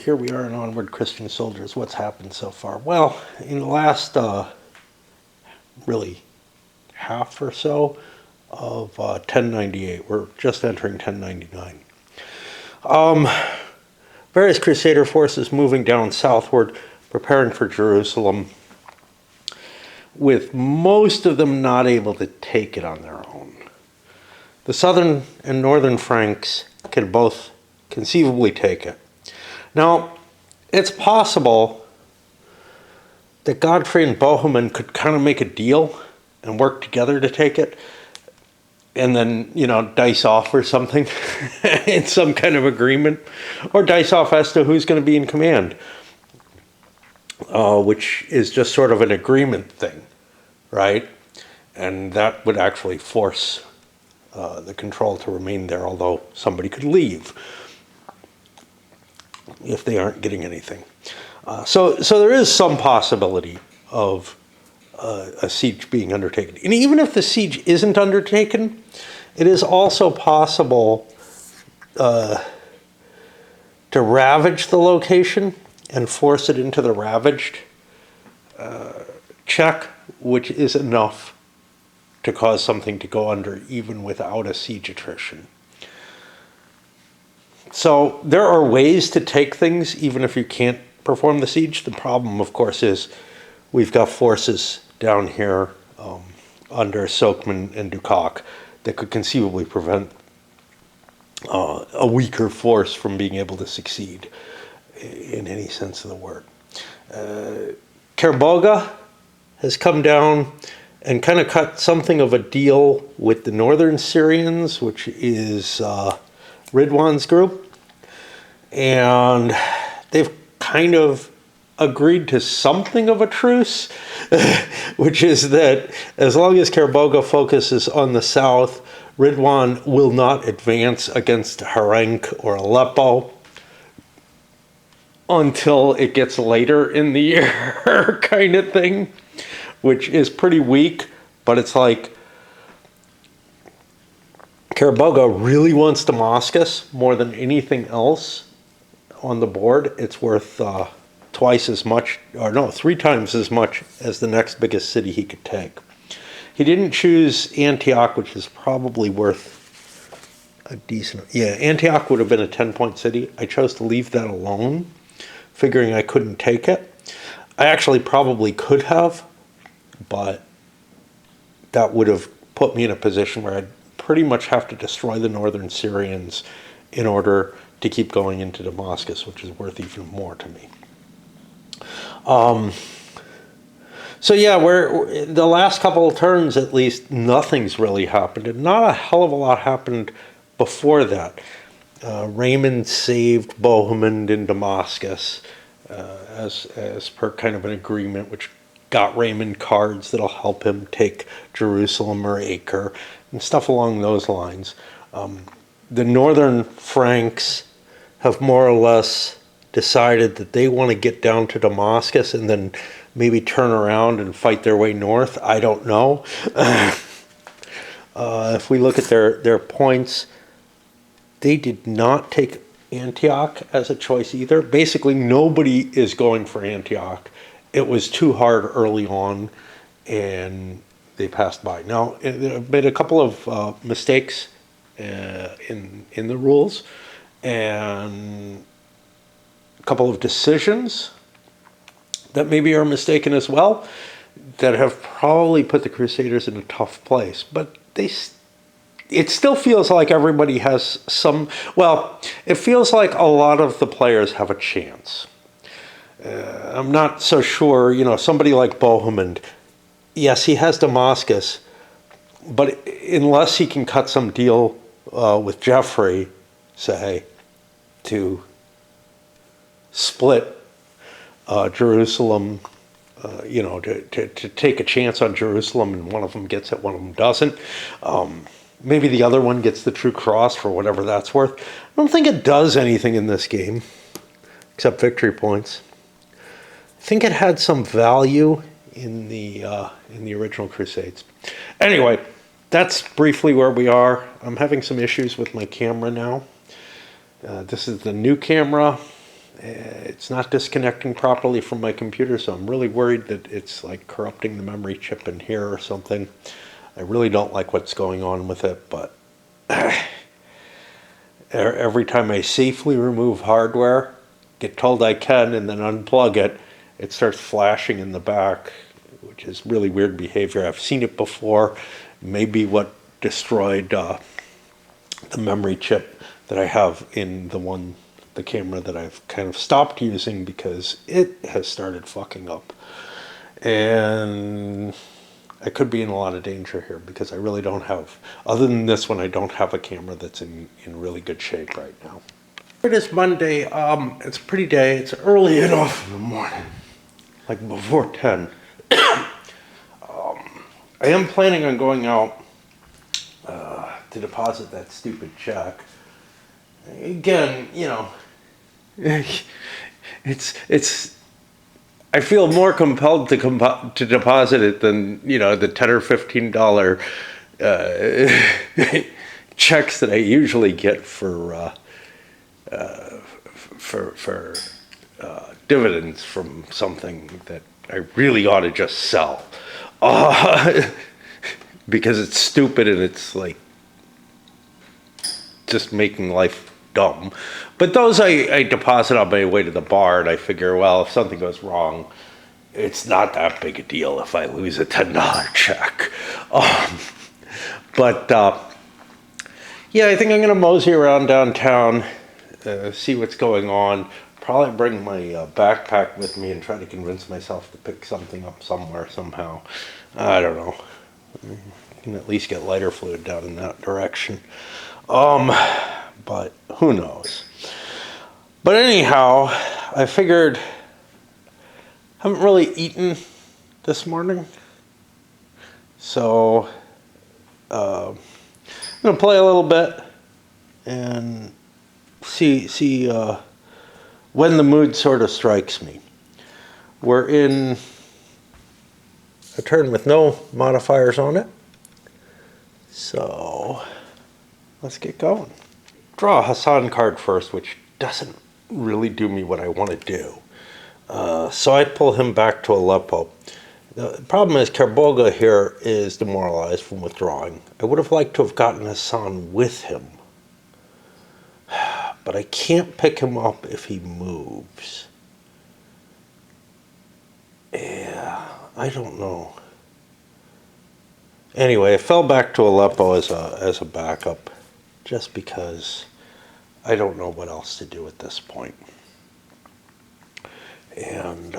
Here we are in Onward, Christian Soldiers. What's happened so far? Well, in the last really half or so of 1098, we're just entering 1099. Various Crusader forces moving down southward, preparing for Jerusalem, with most of them not able to take it on their own. The southern and northern Franks can both conceivably take it. Now, it's possible that Godfrey and Bohemund could kind of make a deal and work together to take it, and then, dice off or something in some kind of agreement, or dice off as to who's going to be in command, which is just sort of an agreement thing, right? And that would actually force the control to remain there, although somebody could leave if they aren't getting anything. So there is some possibility of a siege being undertaken. And even if the siege isn't undertaken, it is also possible to ravage the location and force it into the ravaged check, which is enough to cause something to go under even without a siege attrition. So there are ways to take things even if you can't perform the siege. The problem, of course, is we've got forces down here under Soekman and Dukak that could conceivably prevent a weaker force from being able to succeed in any sense of the word. Kerboga has come down and kind of cut something of a deal with the northern Syrians, which is Ridwan's group, and they've kind of agreed to something of a truce, which is that as long as Kerboga focuses on the south, Ridwan will not advance against Harenk or Aleppo until it gets later in the year, kind of thing, which is pretty weak, but it's like Kerboga really wants Damascus more than anything else on the board. It's worth twice as much, or no, 3 times as much as the next biggest city he could take. He didn't choose Antioch, which is probably worth a decent... Yeah, Antioch would have been a 10-point city. I chose to leave that alone, figuring I couldn't take it. I actually probably could have, but that would have put me in a position where I'd pretty much have to destroy the northern Syrians in order to keep going into Damascus, which is worth even more to me. So yeah, we're the last couple of turns, at least, nothing's really happened, and not a hell of a lot happened before that. Raymond saved Bohemund in Damascus as per kind of an agreement, which got Raymond cards that'll help him take Jerusalem or Acre and stuff along those lines. The northern Franks have more or less decided that they want to get down to Damascus and then maybe turn around and fight their way north. I don't know. If we look at their points, they did not take Antioch as a choice either. Basically, nobody is going for Antioch. It was too hard early on, and they passed by. Now, there have been a couple of mistakes in the rules, and a couple of decisions that maybe are mistaken as well, that have probably put the Crusaders in a tough place. But it still feels like everybody has some... Well, it feels like a lot of the players have a chance. I'm not so sure, somebody like Bohemund, yes, he has Damascus, but unless he can cut some deal with Geoffrey, say, to split Jerusalem, to take a chance on Jerusalem, and one of them gets it, one of them doesn't. Maybe the other one gets the True Cross for whatever that's worth. I don't think it does anything in this game, except victory points. I think it had some value in the original Crusades. Anyway, that's briefly where we are. I'm having some issues with my camera now. This is the new camera, It's not disconnecting properly from my computer, so I'm really worried that it's like corrupting the memory chip in here or something. I really don't like what's going on with it, but every time I safely remove hardware, get told I can, and then unplug it, it starts flashing in the back, which is really weird behavior. I've seen it before. Maybe what destroyed the memory chip that I have in the camera that I've kind of stopped using because it has started fucking up. And I could be in a lot of danger here because I really don't have, other than this one, I don't have a camera that's in really good shape right now. It is Monday. It's a pretty day. It's early enough in the morning, like before 10. I am planning on going out to deposit that stupid check. Again, you know, it's. I feel more compelled to deposit it than, you know, the $10 or $15 checks that I usually get for dividends from something that I really ought to just sell, because it's stupid and it's like just making life dumb. But those I deposit on my way to the bar, and I figure, well, if something goes wrong, it's not that big a deal if I lose a $10 check. Yeah, I think I'm going to mosey around downtown, see what's going on. Probably bring my backpack with me and try to convince myself to pick something up somewhere, somehow. I don't know. I can at least get lighter fluid down in that direction. But who knows? But anyhow, I figured I haven't really eaten this morning. So I'm going to play a little bit and see when the mood sort of strikes me. We're in a turn with no modifiers on it. So let's get going. Draw a Hassan card first, which doesn't really do me what I want to do. So I pull him back to Aleppo. The problem is Karboga here is demoralized from withdrawing. I would have liked to have gotten Hassan with him, but I can't pick him up if he moves. Yeah, I don't know. Anyway, I fell back to Aleppo as a backup, just because I don't know what else to do at this point. And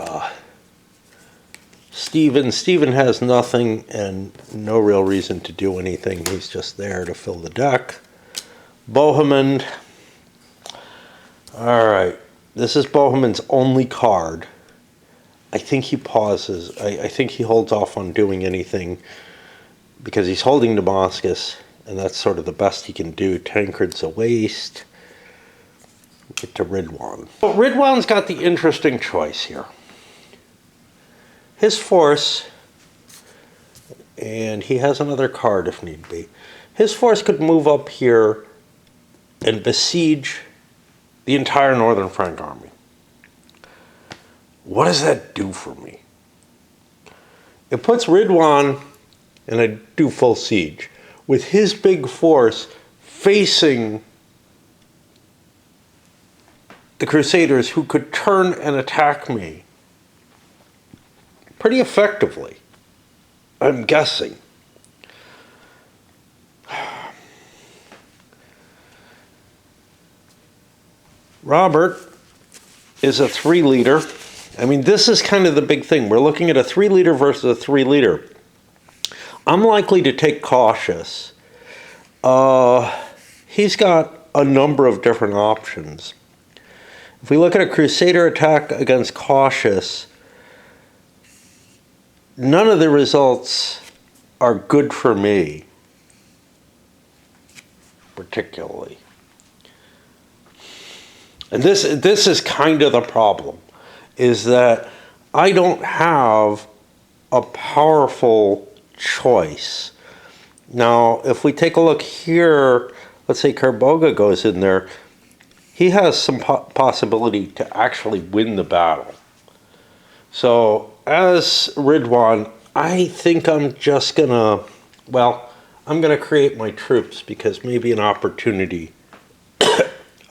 Steven has nothing and no real reason to do anything. He's just there to fill the deck. Bohemond. All right, this is Bohemond's only card. I think he pauses. I think he holds off on doing anything because he's holding Damascus, and that's sort of the best he can do. Tancred's a waste. Get to Ridwan. Well, Ridwan's got the interesting choice here. His force, and he has another card if need be. His force could move up here and besiege the entire Northern Frank army. What does that do for me? It puts Ridwan in a do full siege with his big force facing the Crusaders, who could turn and attack me pretty effectively, I'm guessing. Robert is a 3-leader. I mean, this is kind of the big thing. We're looking at a 3-leader versus a 3-leader. I'm likely to take Cautious. He's got a number of different options. If we look at a Crusader attack against Cautious, none of the results are good for me, particularly. And this is kind of the problem, is that I don't have a powerful choice. Now, if we take a look here, let's say Karboga goes in there, he has some possibility to actually win the battle. So as Ridwan, I think I'm just gonna, well, I'm gonna create my troops because maybe an opportunity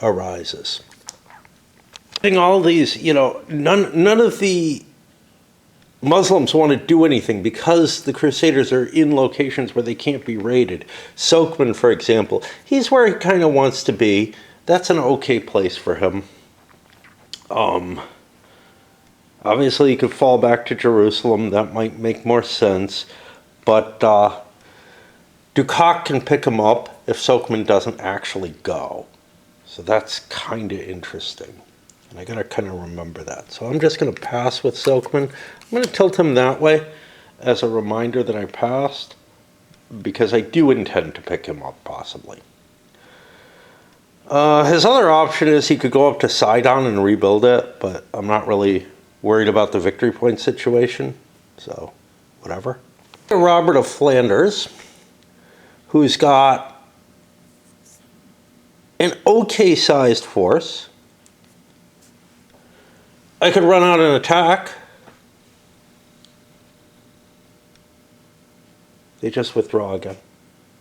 arises. I think all these, none of the Muslims want to do anything because the Crusaders are in locations where they can't be raided. Sokhman, for example, he's where he kind of wants to be. That's an okay place for him. Obviously, he could fall back to Jerusalem. That might make more sense. But Dukak can pick him up if Sokhman doesn't actually go. So that's kind of interesting. And I got to kind of remember that. So I'm just going to pass with Sokhman. I'm going to tilt him that way as a reminder that I passed, because I do intend to pick him up, possibly. His other option is he could go up to Sidon and rebuild it, but I'm not really worried about the victory point situation, so whatever. Robert of Flanders, who's got an okay-sized force. I could run out and attack. They just withdraw again.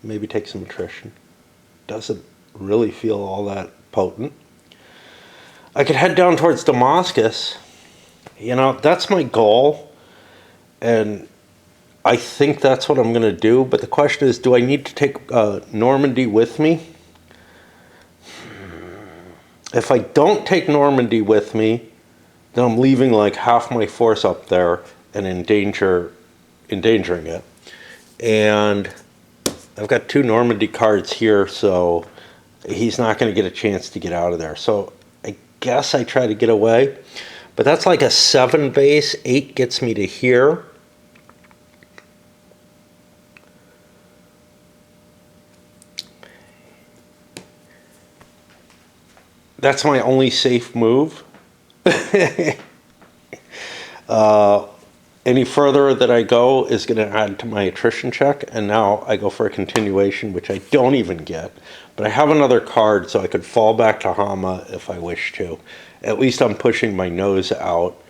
Maybe take some attrition. Doesn't really feel all that potent. I could head down towards Damascus. That's my goal. And I think that's what I'm going to do. But the question is, do I need to take Normandy with me? If I don't take Normandy with me, then I'm leaving like half my force up there and endangering it. And I've got 2 Normandy cards here, so he's not going to get a chance to get out of there. So I guess I try to get away. But that's like a 7 base. 8 gets me to here. That's my only safe move. Any further that I go is going to add to my attrition check, and now I go for a continuation, which I don't even get. But I have another card, so I could fall back to Hama if I wish to. At least I'm pushing my nose out.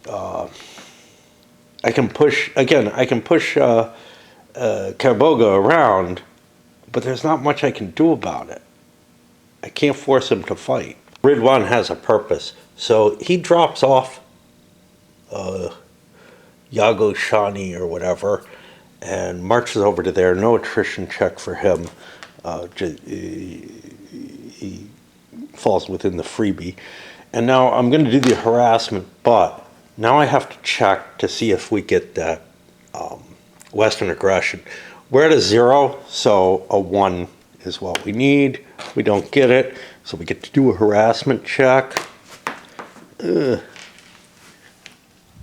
I can push Kerboga around, but there's not much I can do about it. I can't force him to fight. Ridwan has a purpose, so he drops off Yago Shani or whatever and marches over to there. No attrition check for him. He falls within the freebie. And now I'm going to do the harassment, but now I have to check to see if we get that Western aggression. We're at a 0, so a 1 is what we need. We don't get it, so we get to do a harassment check.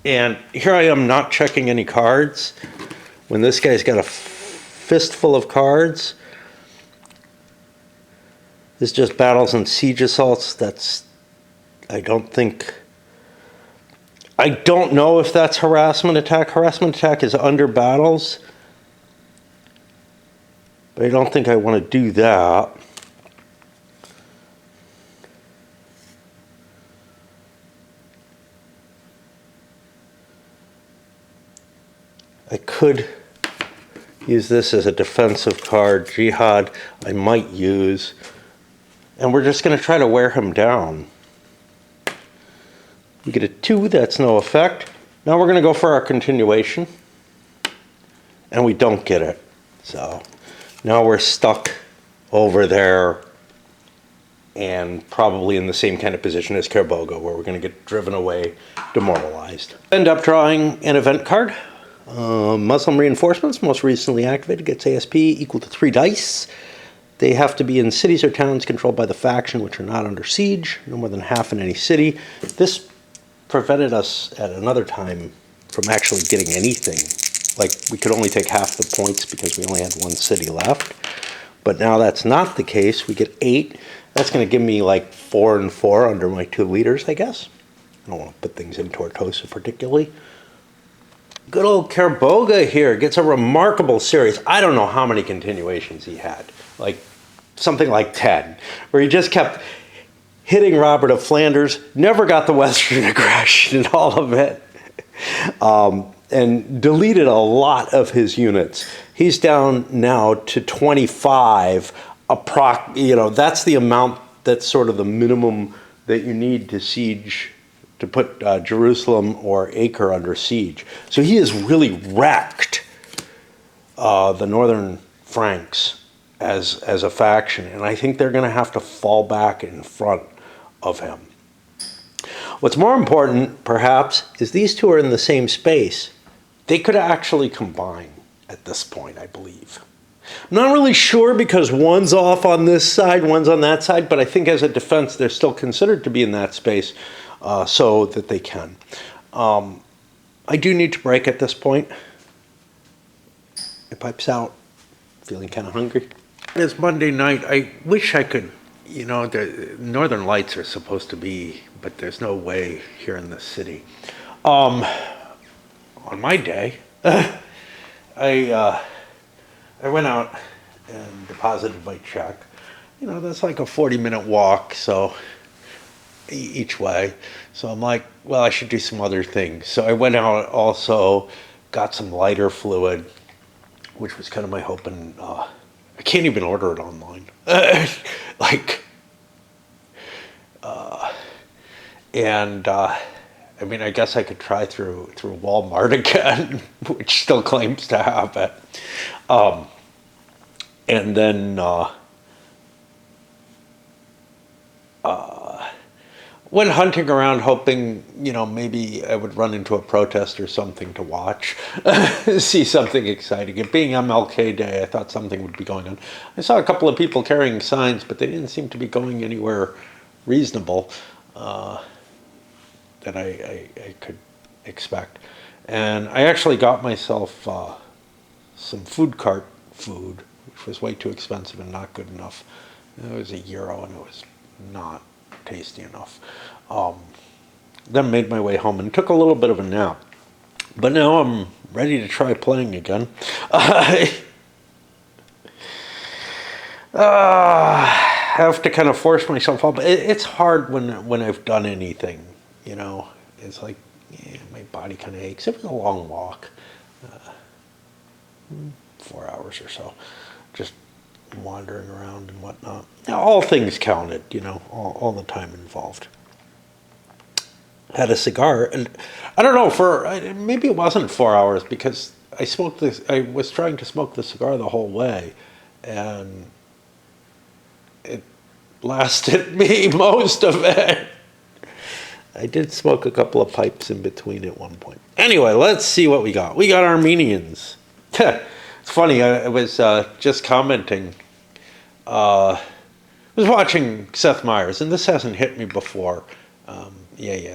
And here I am not checking any cards when this guy's got a fistful of cards. This is just battles and siege assaults. I don't know if that's harassment attack. Harassment attack is under battles, but I don't think I want to do that. I could use this as a defensive card. Jihad I might use. And we're just going to try to wear him down. We get a 2, that's no effect. Now we're going to go for our continuation. And we don't get it. So now we're stuck over there and probably in the same kind of position as Kerboga, where we're going to get driven away, demoralized. End up drawing an event card. Muslim reinforcements, most recently activated, gets ASP equal to 3 dice. They have to be in cities or towns controlled by the faction which are not under siege, no more than half in any city. This prevented us at another time from actually getting anything. Like, we could only take half the points because we only had 1 city left. But now that's not the case. We get 8. That's going to give me like 4 and 4 under my 2 leaders, I guess. I don't want to put things in Tortosa particularly. Good old Kerboga here gets a remarkable series. I don't know how many continuations he had. Like, something like 10. Where he just kept hitting Robert of Flanders, never got the Western aggression in all of it, and deleted a lot of his units. He's down now to 25. That's the amount, that's sort of the minimum that you need to put Jerusalem or Acre under siege. So he has really wrecked the northern Franks as a faction, and I think they're going to have to fall back in front of him. What's more important, perhaps, is these two are in the same space. They could actually combine at this point, I believe. I'm not really sure because one's off on this side, one's on that side, but I think as a defense, they're still considered to be in that space so that they can. I do need to break at this point. My pipe's out. Feeling kind of hungry. It's Monday night. I wish I could, the Northern Lights are supposed to be, but there's no way here in the city. On my day, I went out and deposited my check. That's like a 40-minute walk, so each way. So I'm like, well, I should do some other things. So I went out also, got some lighter fluid, which was kind of my hope, and I can't even order it online. I guess I could try through Walmart again, which still claims to have it. And then went hunting around hoping, maybe I would run into a protest or something to watch, see something exciting. It being MLK Day, I thought something would be going on. I saw a couple of people carrying signs, but they didn't seem to be going anywhere reasonable that I could expect. And I actually got myself some food cart food, which was way too expensive and not good enough. It was €1 and it was not tasty enough. Then made my way home and took a little bit of a nap. But now I'm ready to try playing again. I have to kind of force myself up. It's hard when I've done anything, It's like my body kind of aches. It was a long walk, 4 hours or so, just wandering around and whatnot. Now, all things counted, all the time involved. Had a cigar, and I don't know, maybe it wasn't 4 hours because I was trying to smoke the cigar the whole way, and it lasted me most of it. I did smoke a couple of pipes in between at one point. Anyway, let's see what we got. We got Armenians. It's funny, I was just commenting. I was watching Seth Meyers, and this hasn't hit me before.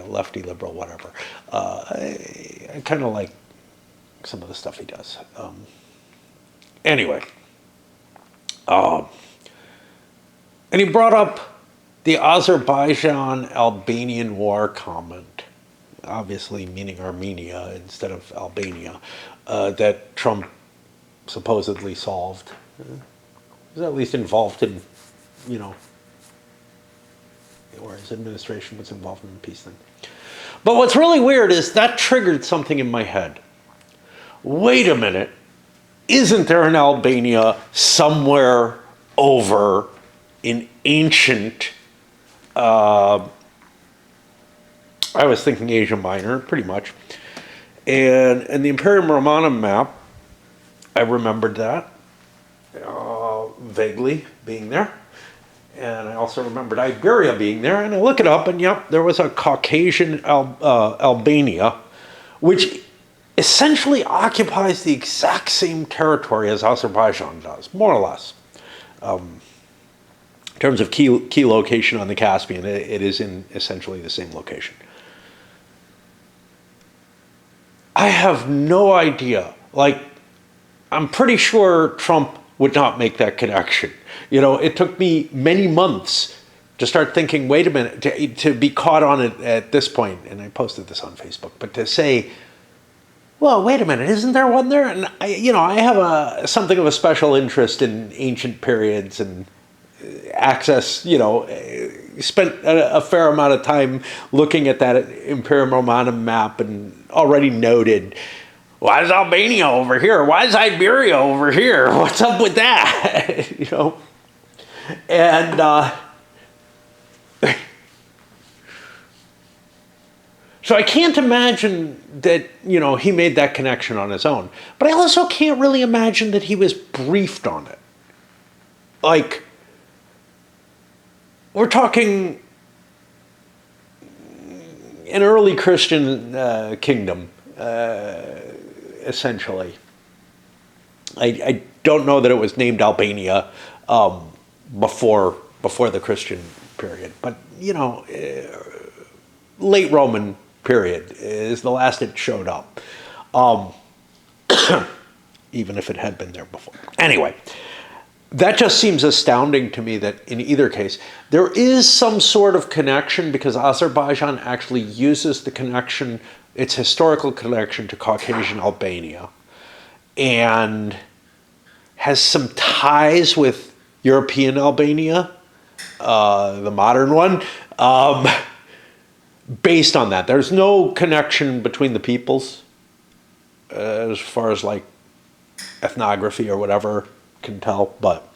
Lefty, liberal, whatever. I kind of like some of the stuff he does. Anyway. And he brought up the Azerbaijan-Albanian war comment, obviously meaning Armenia instead of Albania, that Trump supposedly solved. Was at least involved in, or his administration was involved in the peace thing. But what's really weird is that triggered something in my head. Wait a minute. Isn't there an Albania somewhere over in ancient, I was thinking Asia Minor, pretty much. And the Imperium Romanum map, I remembered that vaguely being there. And I also remembered Iberia being there. And I look it up, and yep, there was a Caucasian Albania, which essentially occupies the exact same territory as Azerbaijan does, more or less. In terms of key location on the Caspian, it is in essentially the same location. I have no idea. I'm pretty sure Trump would not make that connection. It took me many months to start thinking, wait a minute, to be caught on it at this point, and I posted this on Facebook, but to say, well, wait a minute, isn't there one there? And I have something of a special interest in ancient periods and access, spent a fair amount of time looking at that Imperium Romanum map and already noted, why is Albania over here? Why is Iberia over here? What's up with that? You know? And so I can't imagine that, you know, he made that connection on his own. But I also can't really imagine that he was briefed on it. Like, we're talking an early Christian kingdom, essentially. I don't know that it was named Albania before the Christian period, but, you know, late Roman period is the last it showed up, even if it had been there before. Anyway, that just seems astounding to me that in either case, there is some sort of connection because Azerbaijan actually uses the connection, its historical connection to Caucasian Albania, and has some ties with European Albania, the modern one, based on that. There's no connection between the peoples as far as like ethnography or whatever can tell, but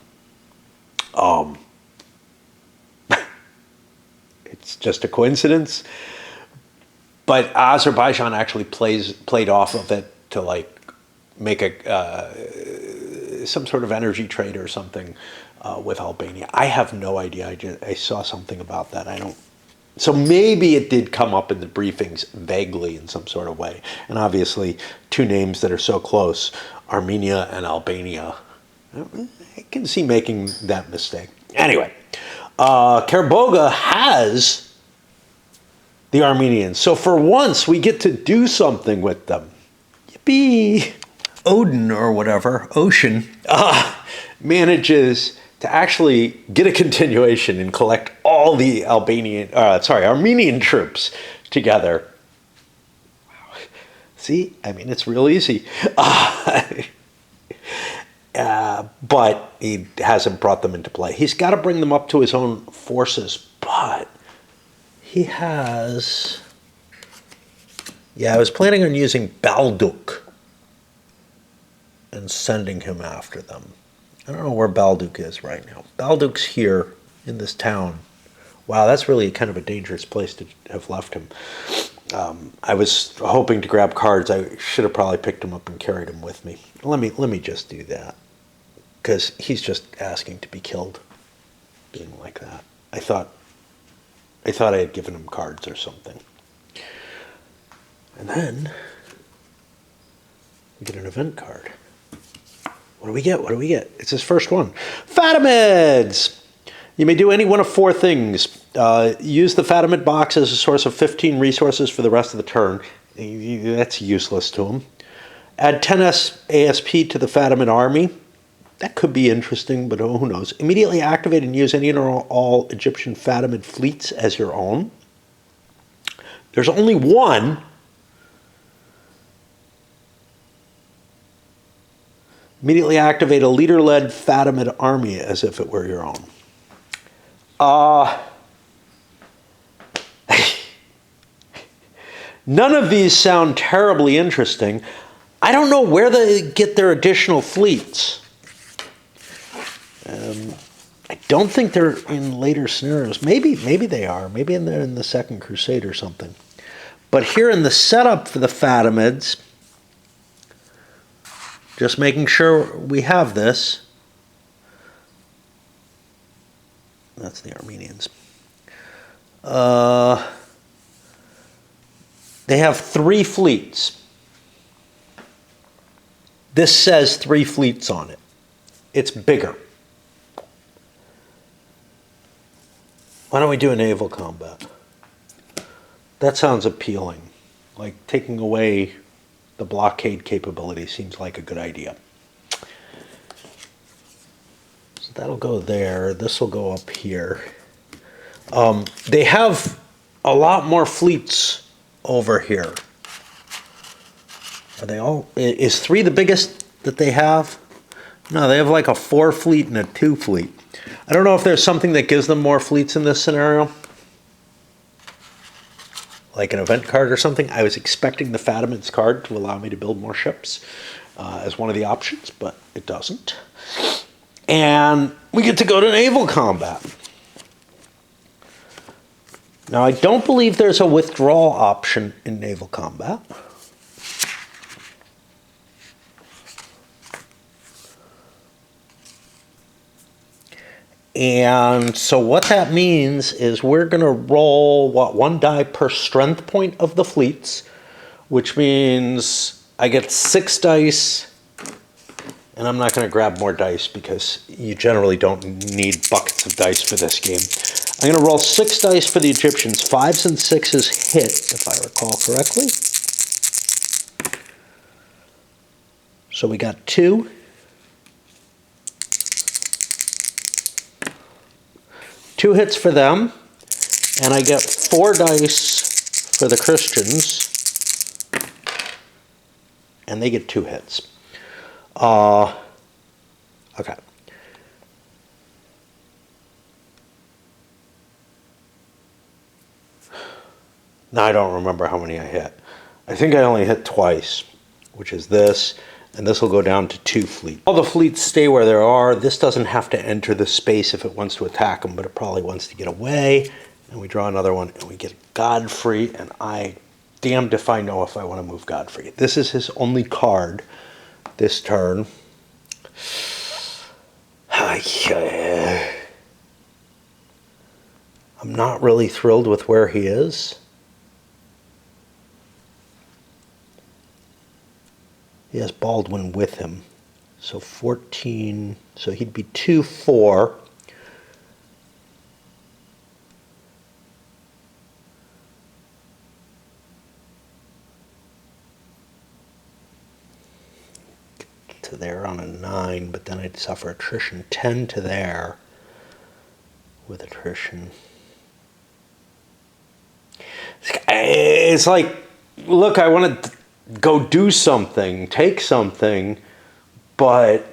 it's just a coincidence. But Azerbaijan actually played off of it to like make some sort of energy trade or something with Albania. I have no idea. I saw something about that. So maybe it did come up in the briefings vaguely in some sort of way. And obviously, two names that are so close, Armenia and Albania, I can see making that mistake. Anyway, Kerboga has the Armenians. So for once, we get to do something with them. Yippee! Odin, or whatever, Ocean, manages to actually get a continuation and collect all the Armenian troops together. Wow. See, I mean, it's real easy. But he hasn't brought them into play. He's got to bring them up to his own forces, but he has... Yeah, I was planning on using Balduk and sending him after them. I don't know where Balduk is right now. Balduk's here in this town. Wow, that's really kind of a dangerous place to have left him. I was hoping to grab cards. I should have probably picked him up and carried him with me. Let me just do that, because he's just asking to be killed, being like that. I thought I had given him cards or something. And then we get an event card. What do we get? What do we get? It's his first one. Fatimids! You may do any one of four things. Use the Fatimid box as a source of 15 resources for the rest of the turn. That's useless to him. Add 10 ASP to the Fatimid army. That could be interesting, but who knows. Immediately activate and use any and all Egyptian Fatimid fleets as your own. There's only one. Immediately activate a leader-led Fatimid army as if it were your own. None of these sound terribly interesting. I don't know where they get their additional fleets. I don't think they're in later scenarios. Maybe they are. Maybe they're in the Second Crusade or something. But here in the setup for the Fatimids, just making sure we have this. That's the Armenians. They have 3 fleets. This says 3 fleets on it. It's bigger. Why don't we do a naval combat? That sounds appealing. Like taking away the blockade capability seems like a good idea. So that'll go there. This will go up here. They have a lot more fleets over here. Are they all? Is 3 the biggest that they have? No, they have like a 4 fleet and a 2 fleet. I don't know if there's something that gives them more fleets in this scenario, like an event card or something. I was expecting the Fatimids card to allow me to build more ships as one of the options, but it doesn't. And we get to go to naval combat. Now, I don't believe there's a withdrawal option in naval combat. And so what that means is we're going to roll, what, 1 die per strength point of the fleets, which means I get 6 dice, and I'm not going to grab more dice because you generally don't need buckets of dice for this game. I'm going to roll 6 dice for the Egyptians. 5s and 6s hit, if I recall correctly. So we got 2. 2 hits for them, and I get 4 dice for the Christians, and they get 2 hits. Okay. Now I don't remember how many I hit. I think I only hit twice, which is this, and this will go down to 2 fleets. All the fleets stay where they are. This doesn't have to enter the space if it wants to attack them, but it probably wants to get away. And we draw another one, and we get Godfrey, and I damned if I know if I want to move Godfrey. This is his only card this turn. I'm not really thrilled with where he is. He has Baldwin with him. So 14, so he'd be 2-4. To there on a 9, but then I'd suffer attrition. 10 to there with attrition. It's like, look, I want to go do something, take something, but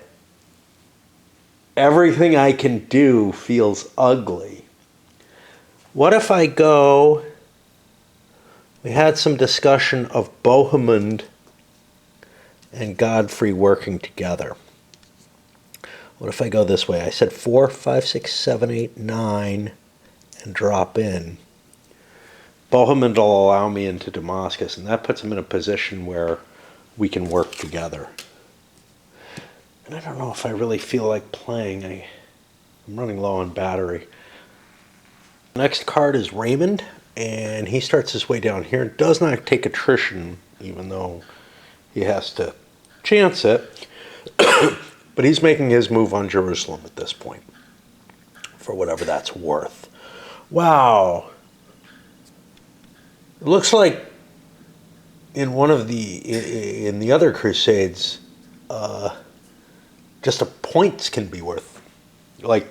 everything I can do feels ugly. What if I go, we had some discussion of Bohemond and Godfrey working together. What if I go this way? I said 4, 5, 6, 7, 8, 9, and drop in. Bohemond will allow me into Damascus, and that puts him in a position where we can work together. And I don't know if I really feel like playing. I'm running low on battery. Next card is Raymond, and he starts his way down here. Does not take attrition, even though he has to chance it. But he's making his move on Jerusalem at this point, for whatever that's worth. Wow. It looks like in one of in the other Crusades, just a points can be worth, like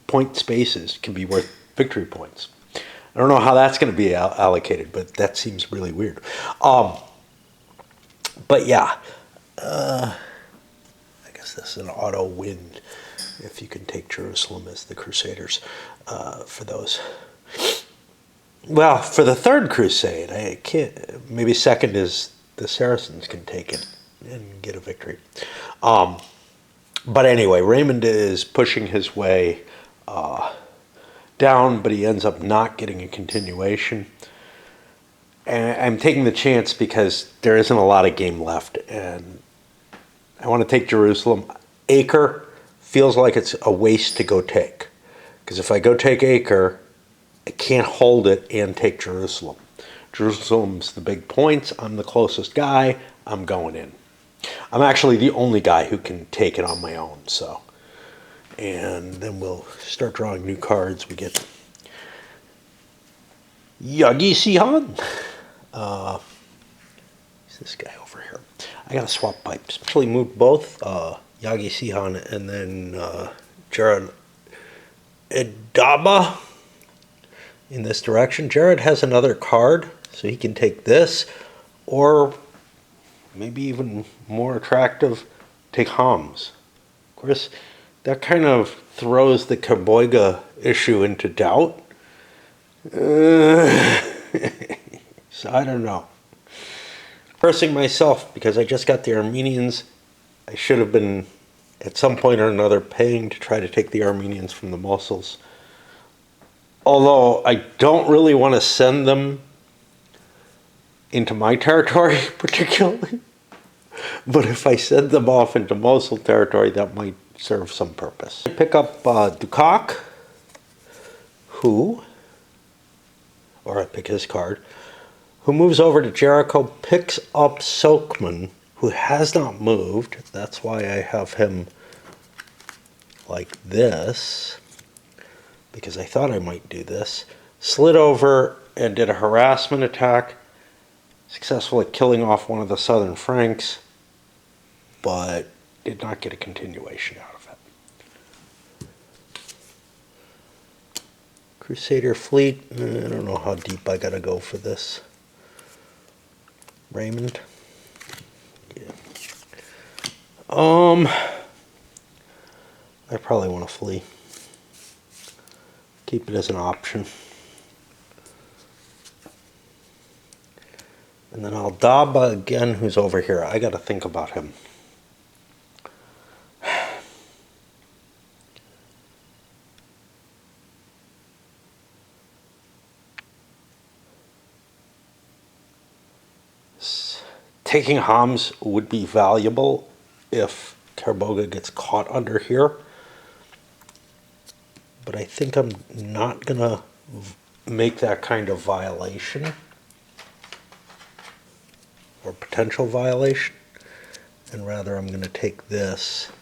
point spaces can be worth victory points. I don't know how that's going to be allocated, but that seems really weird. But yeah, I guess this is an auto win if you can take Jerusalem as the Crusaders for those. Well, for the Third Crusade, I can't. Maybe second is the Saracens can take it and get a victory. But anyway, Raymond is pushing his way down, but he ends up not getting a continuation. And I'm taking the chance because there isn't a lot of game left, and I want to take Jerusalem. Acre feels like it's a waste to go take, because if I go take Acre, I can't hold it and take Jerusalem. Jerusalem's the big points. I'm the closest guy. I'm going in. I'm actually the only guy who can take it on my own. So, and then we'll start drawing new cards. We get Yagi Sihan. Who's this guy over here? I gotta swap pipes. Actually moved both Yagi Sihan and then Jared Edaba in this direction. Jared has another card, so he can take this, or maybe even more attractive, take Homs. Of course, that kind of throws the Kerboiga issue into doubt. So I don't know. Cursing myself because I just got the Armenians. I should have been at some point or another paying to try to take the Armenians from the Mosuls. Although I don't really want to send them into my territory particularly. But if I send them off into Mosul territory, that might serve some purpose. I pick up Dukak, or I pick his card, who moves over to Jericho, picks up Sokman, who has not moved. That's why I have him like this, because I thought I might do this. Slid over and did a harassment attack, successfully killing off one of the southern Franks, but did not get a continuation out of it. Crusader fleet, I don't know how deep I gotta go for this. Raymond. Yeah. I probably want to flee. Keep it as an option. And then Aldaba again, who's over here. I got to think about him. Taking Homs would be valuable if Kerboga gets caught under here. But I think I'm not going to make that kind of violation or potential violation. And rather I'm going to take this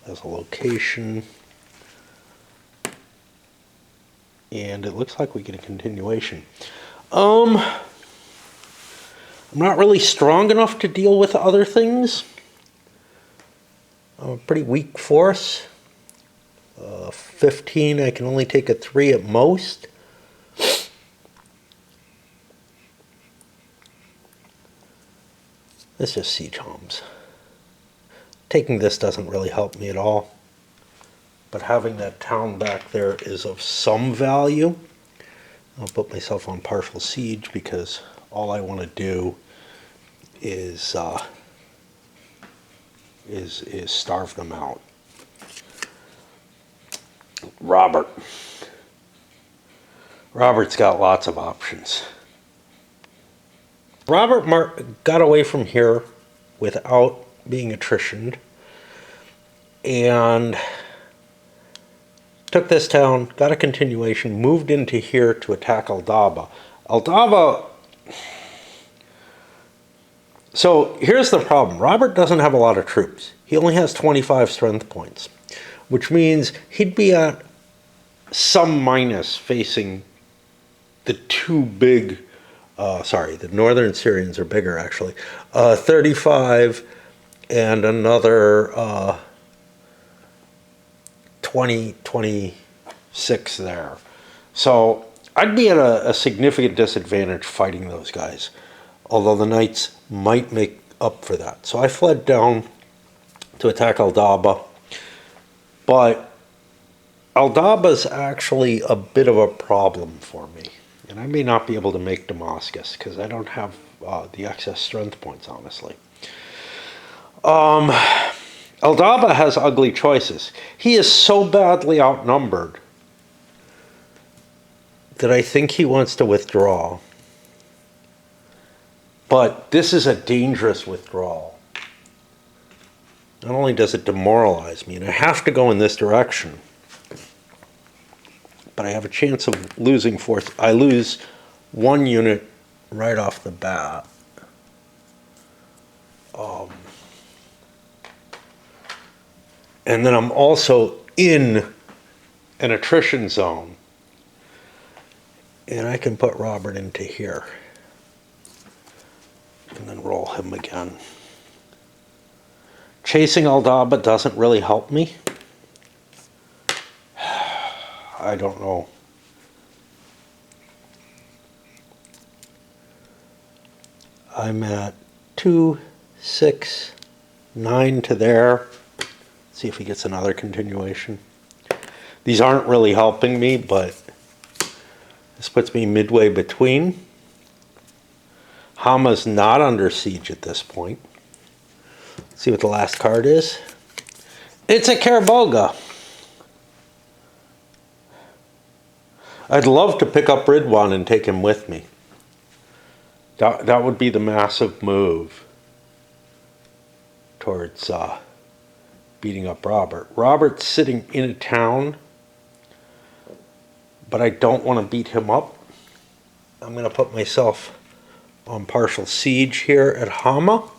as a location. And it looks like we get a continuation. I'm not really strong enough to deal with other things. I'm a pretty weak force. 15, I can only take a 3 at most. Let's just siege Homs. Taking this doesn't really help me at all. But having that town back there is of some value. I'll put myself on partial siege because all I want to do is starve them out. Robert's got lots of options. Robert got away from here without being attritioned and took this town, got a continuation, moved into here to attack Aldaba. So here's the problem. Robert doesn't have a lot of troops. He only has 25 strength points, which means he'd be at some minus facing the two big, the northern Syrians are bigger actually, 35 and another 26 there. So I'd be at a significant disadvantage fighting those guys, although the knights might make up for that. So I fled down to attack Aldaba, but Aldaba's actually a bit of a problem for me, and I may not be able to make Damascus because I don't have the excess strength points, honestly. Aldaba has ugly choices. He is so badly outnumbered that I think he wants to withdraw. But this is a dangerous withdrawal. Not only does it demoralize me, and I have to go in this direction, but I have a chance of losing force. I lose one unit right off the bat. And then I'm also in an attrition zone. And I can put Robert into here. And then roll him again. Chasing Aldaba doesn't really help me. I don't know. I'm at 2, 6, 9 to there. Let's See if he gets another continuation. These aren't really helping me, but this puts me midway between. Hama's not under siege at this point. Let's see what the last card is. It's a Karaboga. I'd love to pick up Ridwan and take him with me. That would be the massive move towards beating up Robert. Robert's sitting in a town, but I don't want to beat him up. I'm going to put myself on partial siege here at Hama.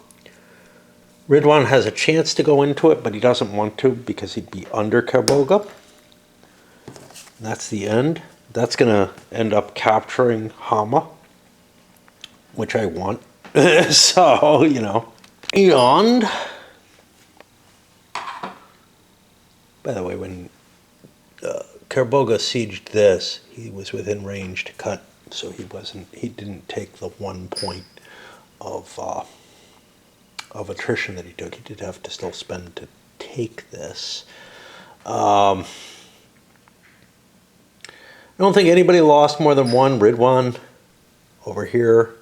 Ridwan has a chance to go into it, but he doesn't want to because he'd be under Karaboga. That's the end. That's going to end up capturing Hama, which I want. So, you know. And, by the way, when Karaboga sieged this, he was within range to cut, so he didn't take the 1 point of attrition that he took. He did have to still spend to take this. I don't think anybody lost more than one. Ridwan over here,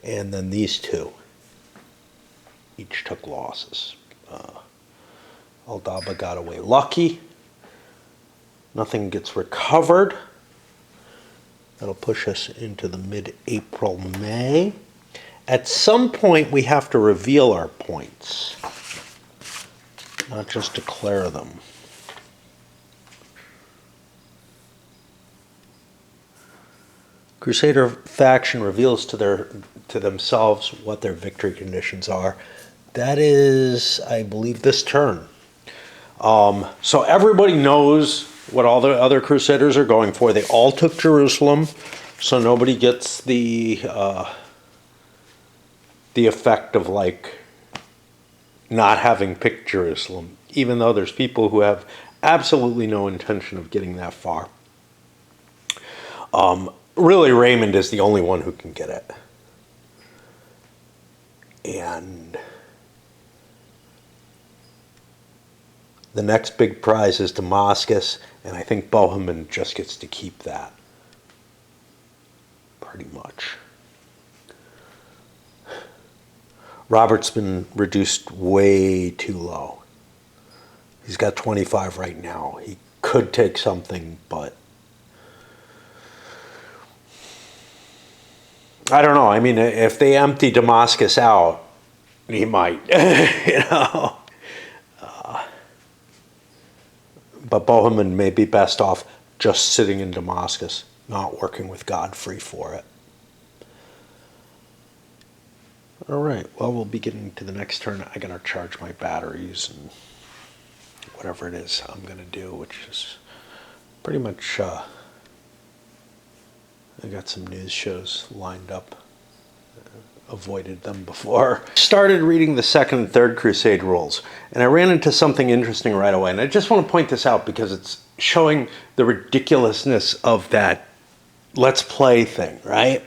and then these two each took losses. Aldaba got away lucky. Nothing gets recovered. That'll push us into the mid-April, May. At some point, we have to reveal our points, not just declare them. Crusader faction reveals to themselves what their victory conditions are. That is, I believe, this turn. So everybody knows what all the other Crusaders are going for. They all took Jerusalem, so nobody gets the effect of like not having picked Jerusalem, even though there's people who have absolutely no intention of getting that far. Really, Raymond is the only one who can get it. And the next big prize is Damascus, and I think Bohemond just gets to keep that. Pretty much. Robert's been reduced way too low. He's got 25 right now. He could take something, but I don't know. I mean, if they empty Damascus out, he might, you know. But Bohemond may be best off just sitting in Damascus, not working with Godfrey for it. All right, well, we'll be getting to the next turn. I gotta charge my batteries and whatever it is I'm gonna do, which is pretty much, I got some news shows lined up. Avoided them before. Started reading the Second and Third Crusade rules, and I ran into something interesting right away. And I just want to point this out because it's showing the ridiculousness of that let's play thing, right?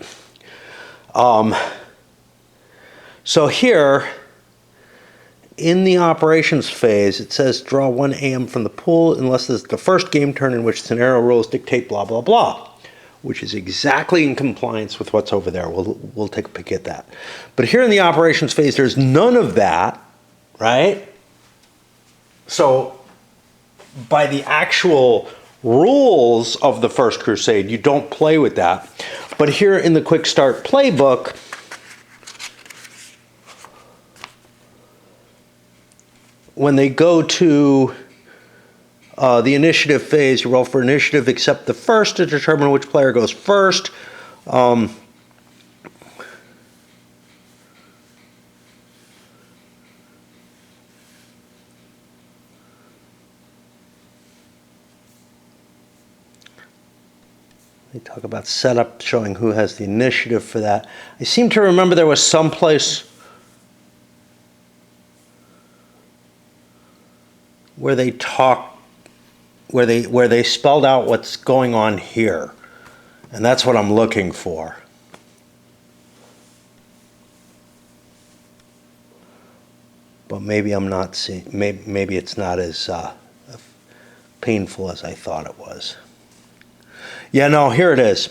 So here, in the operations phase, it says draw 1 AM from the pool unless this is the first game turn in which scenario rules dictate blah, blah, blah, which is exactly in compliance with what's over there. We'll take a peek at that. But here in the operations phase, there's none of that, right? So by the actual rules of the First Crusade, you don't play with that. But here in the Quick Start playbook, when they go to the initiative phase, you roll for initiative except the first to determine which player goes first. They talk about setup, showing who has the initiative for that. I seem to remember there was some place where they talk, where they spelled out what's going on here, and that's what I'm looking for. but maybe I'm not seeing. Maybe it's not as painful as I thought it was. Yeah, no, here it is.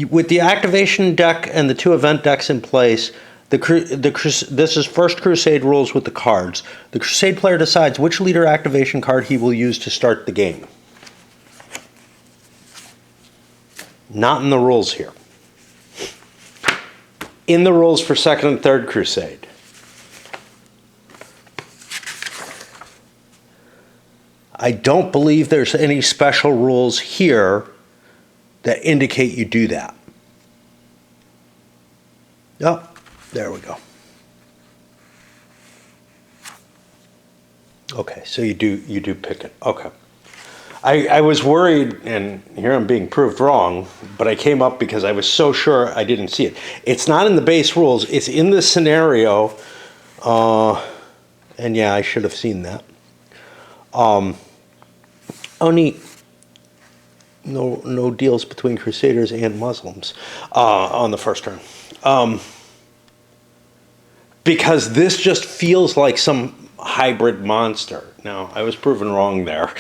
With the activation deck and the 2 event decks in place, this is First Crusade rules with the cards. The Crusade player decides which leader activation card he will use to start the game. Not in the rules here. In the rules for Second and Third Crusade. I don't believe there's any special rules here that indicate you do that. Oh, there we go. Okay, so you do pick it. Okay. I was worried, and here I'm being proved wrong, but I came up because I was so sure I didn't see it. It's not in the base rules. It's in the scenario, and yeah, I should have seen that. Only no deals between Crusaders and Muslims on the first turn. Because this just feels like some hybrid monster. Now, I was proven wrong there.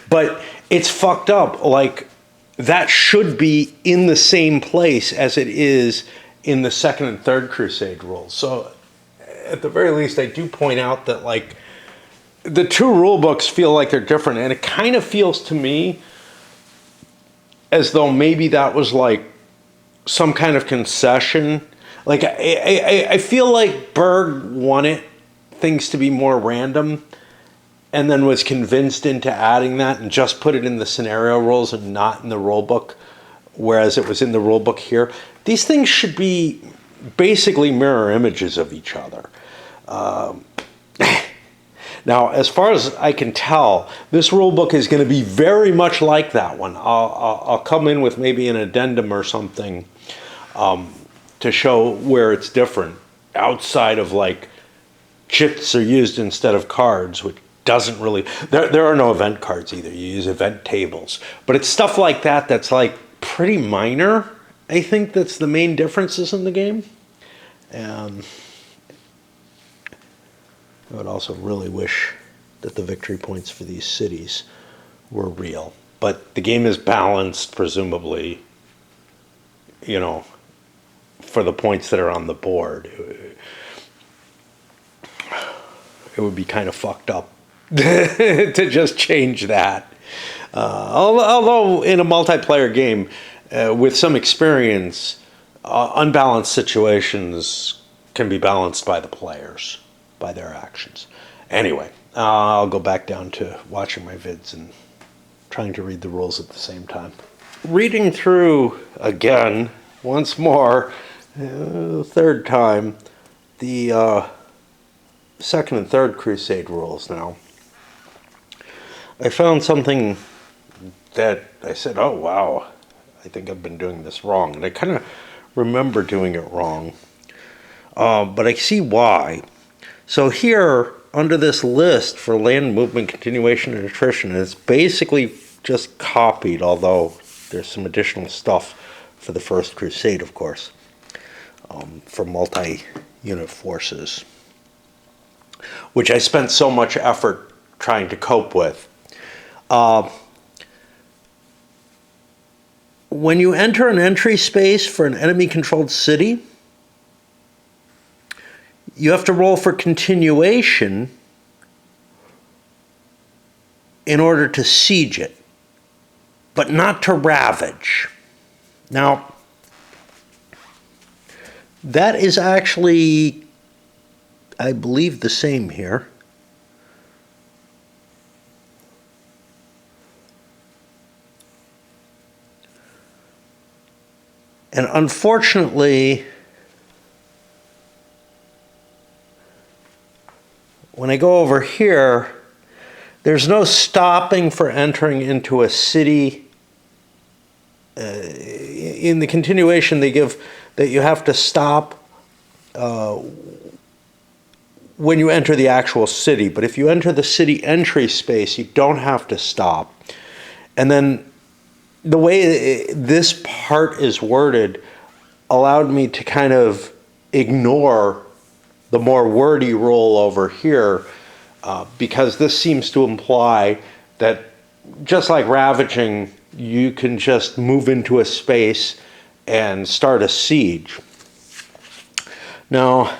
but it's fucked up. Like, that should be in the same place as it is in the Second and Third Crusade rules. So, at the very least, I do point out that, like, the 2 rule books feel like they're different. And it kind of feels to me as though maybe that was, like, some kind of concession. Like, I feel like Berg wanted things to be more random and then was convinced into adding that and just put it in the scenario rules and not in the rule book, whereas it was in the rule book here. These things should be basically mirror images of each other. Now, as far as I can tell, this rule book is going to be very much like that one. I'll come in with maybe an addendum or something to show where it's different, outside of, like, chits are used instead of cards, which doesn't really... There are no event cards either. You use event tables. But it's stuff like that that's, like, pretty minor. I think that's the main differences in the game. I would also really wish that the victory points for these cities were real. But the game is balanced, presumably, you know, for the points that are on the board. It would be kind of fucked up to just change that. Although in a multiplayer game, with some experience, unbalanced situations can be balanced by the players, by their actions. Anyway, I'll go back down to watching my vids and trying to read the rules at the same time. Reading through again, once more, third time, the Second and Third Crusade rules now. I found something that I said, oh wow, I think I've been doing this wrong. And I kind of remember doing it wrong. But I see why. So here, under this list for land movement, continuation, and attrition, it's basically just copied, although there's some additional stuff for the First Crusade, of course, for multi-unit forces, which I spent so much effort trying to cope with. When you enter an entry space for an enemy-controlled city, you have to roll for continuation in order to siege it, but not to ravage. Now, that is actually, I believe, the same here. And unfortunately, when I go over here, there's no stopping for entering into a city. In the continuation, they give that you have to stop when you enter the actual city. But if you enter the city entry space, you don't have to stop. And then the way this part is worded allowed me to kind of ignore the more wordy rule over here, because this seems to imply that just like ravaging, you can just move into a space and start a siege. Now,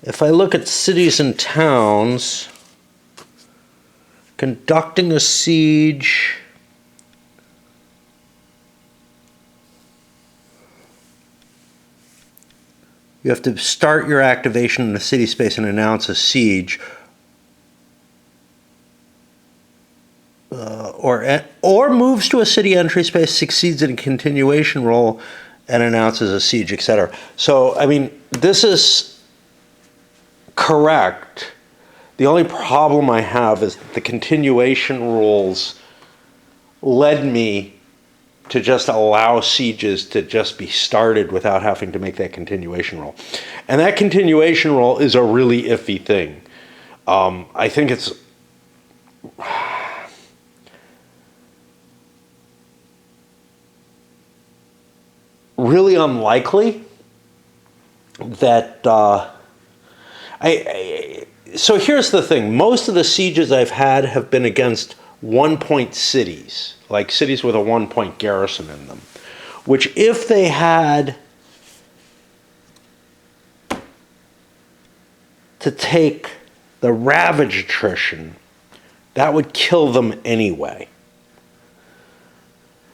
if I look at cities and towns, conducting a siege, you have to start your activation in a city space and announce a siege, or moves to a city entry space, succeeds in a continuation roll, and announces a siege, etc. So, I mean, this is correct. The only problem I have is that the continuation rules led me to just allow sieges to just be started without having to make that continuation roll. And that continuation roll is a really iffy thing. I think it's really unlikely that so here's the thing. Most of the sieges I've had have been against one-point cities, like cities with a one-point garrison in them, which if they had to take the ravage attrition, that would kill them anyway.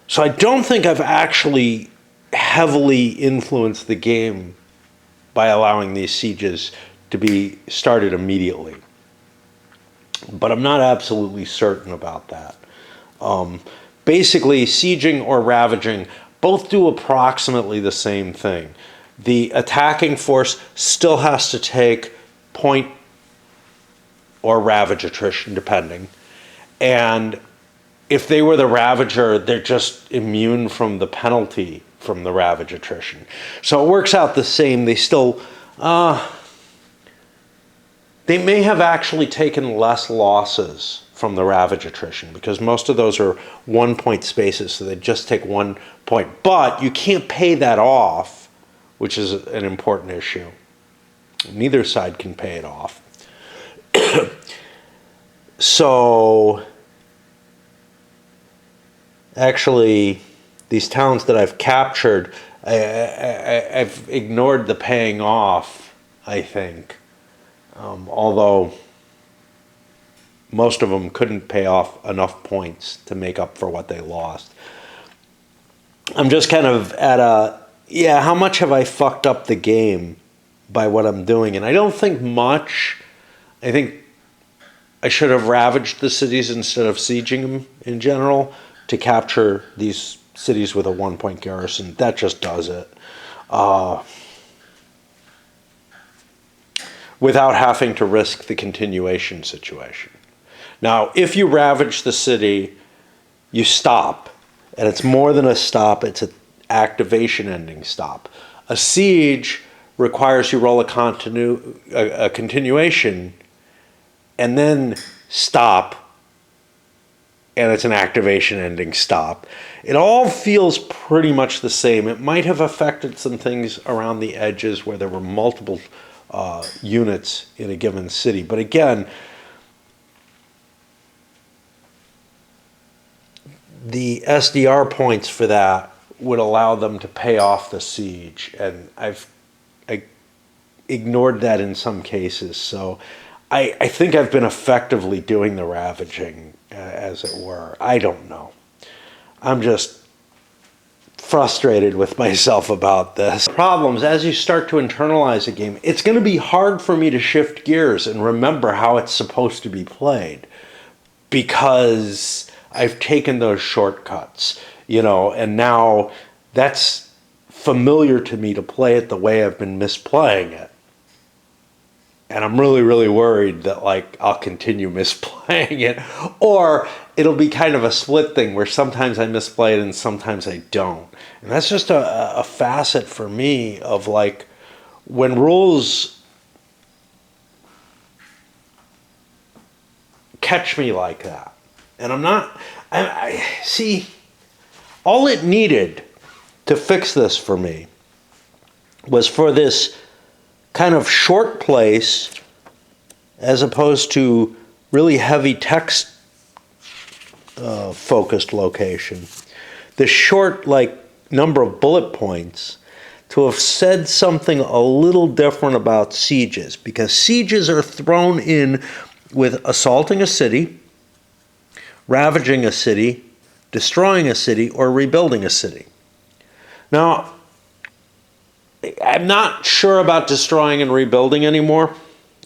So I don't think I've actually heavily influenced the game by allowing these sieges to be started immediately. But I'm not absolutely certain about that. Basically, sieging or ravaging both do approximately the same thing. The attacking force still has to take point or ravage attrition, depending. And if they were the ravager, they're just immune from the penalty from the ravage attrition. So it works out the same. They still, they may have actually taken less losses from the ravage attrition because most of those are one-point spaces, so they just take 1 point. But you can't pay that off, which is an important issue. Neither side can pay it off. So, actually, these towns that I've captured, I've ignored the paying off, I think. Although most of them couldn't pay off enough points to make up for what they lost. I'm just kind of at a, yeah, how much have I fucked up the game by what I'm doing? And I don't think much. I think I should have ravaged the cities instead of sieging them in general to capture these cities with a one-point garrison. That just does it. Without having to risk the continuation situation. Now, if you ravage the city, you stop. And it's more than a stop, it's an activation ending stop. A siege requires you roll a continuation and then stop, and it's an activation ending stop. It all feels pretty much the same. It might have affected some things around the edges where there were multiple units in a given city. But again, the SDR points for that would allow them to pay off the siege, and I ignored that in some cases. So I think I've been effectively doing the ravaging, as it were. I don't know. I'm just frustrated with myself about this. Problems, as you start to internalize a game, it's going to be hard for me to shift gears and remember how it's supposed to be played because I've taken those shortcuts, you know, and now that's familiar to me to play it the way I've been misplaying it. And I'm really, really worried that, like, I'll continue misplaying it, or it'll be kind of a split thing where sometimes I misplay it and sometimes I don't. And that's just a facet for me of, like, when rules catch me like that. And I see, all it needed to fix this for me was for this kind of short place as opposed to really heavy text focused location. The short, like, number of bullet points to have said something a little different about sieges, because sieges are thrown in with assaulting a city, ravaging a city, destroying a city, or rebuilding a city. Now, I'm not sure about destroying and rebuilding anymore.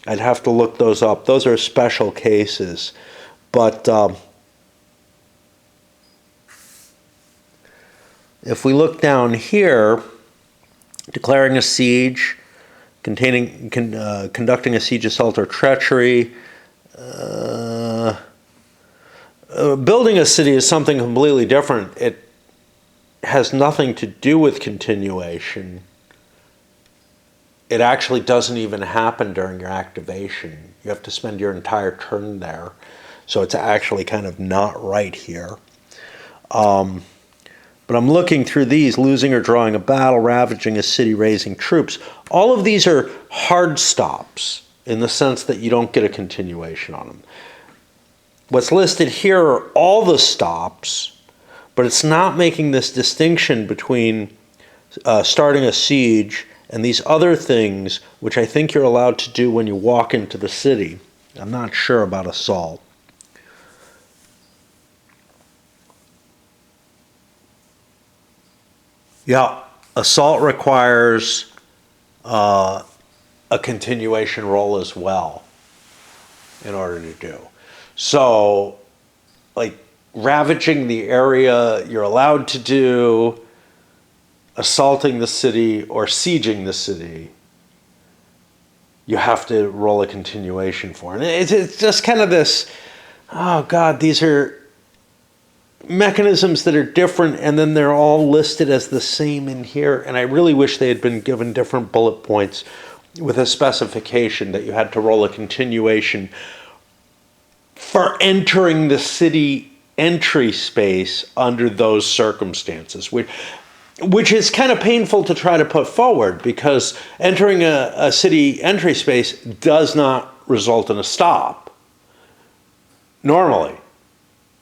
I'd have to look those up. Those are special cases. But if we look down here, declaring a siege, conducting a siege, assault, or treachery. Building a city is something completely different. It has nothing to do with continuation. It actually doesn't even happen during your activation. You have to spend your entire turn there. So it's actually kind of not right here. But I'm looking through these: losing or drawing a battle, ravaging a city, raising troops. All of these are hard stops in the sense that you don't get a continuation on them. What's listed here are all the stops, but it's not making this distinction between starting a siege and these other things, which I think you're allowed to do when you walk into the city. I'm not sure about assault. Yeah, assault requires a continuation roll as well in order to do. So, like, ravaging the area you're allowed to do, assaulting the city or sieging the city, you have to roll a continuation for. And it's just kind of this, oh God, these are mechanisms that are different, and then they're all listed as the same in here. And I really wish they had been given different bullet points with a specification that you had to roll a continuation for entering the city entry space under those circumstances, which is kind of painful to try to put forward, because entering a city entry space does not result in a stop normally.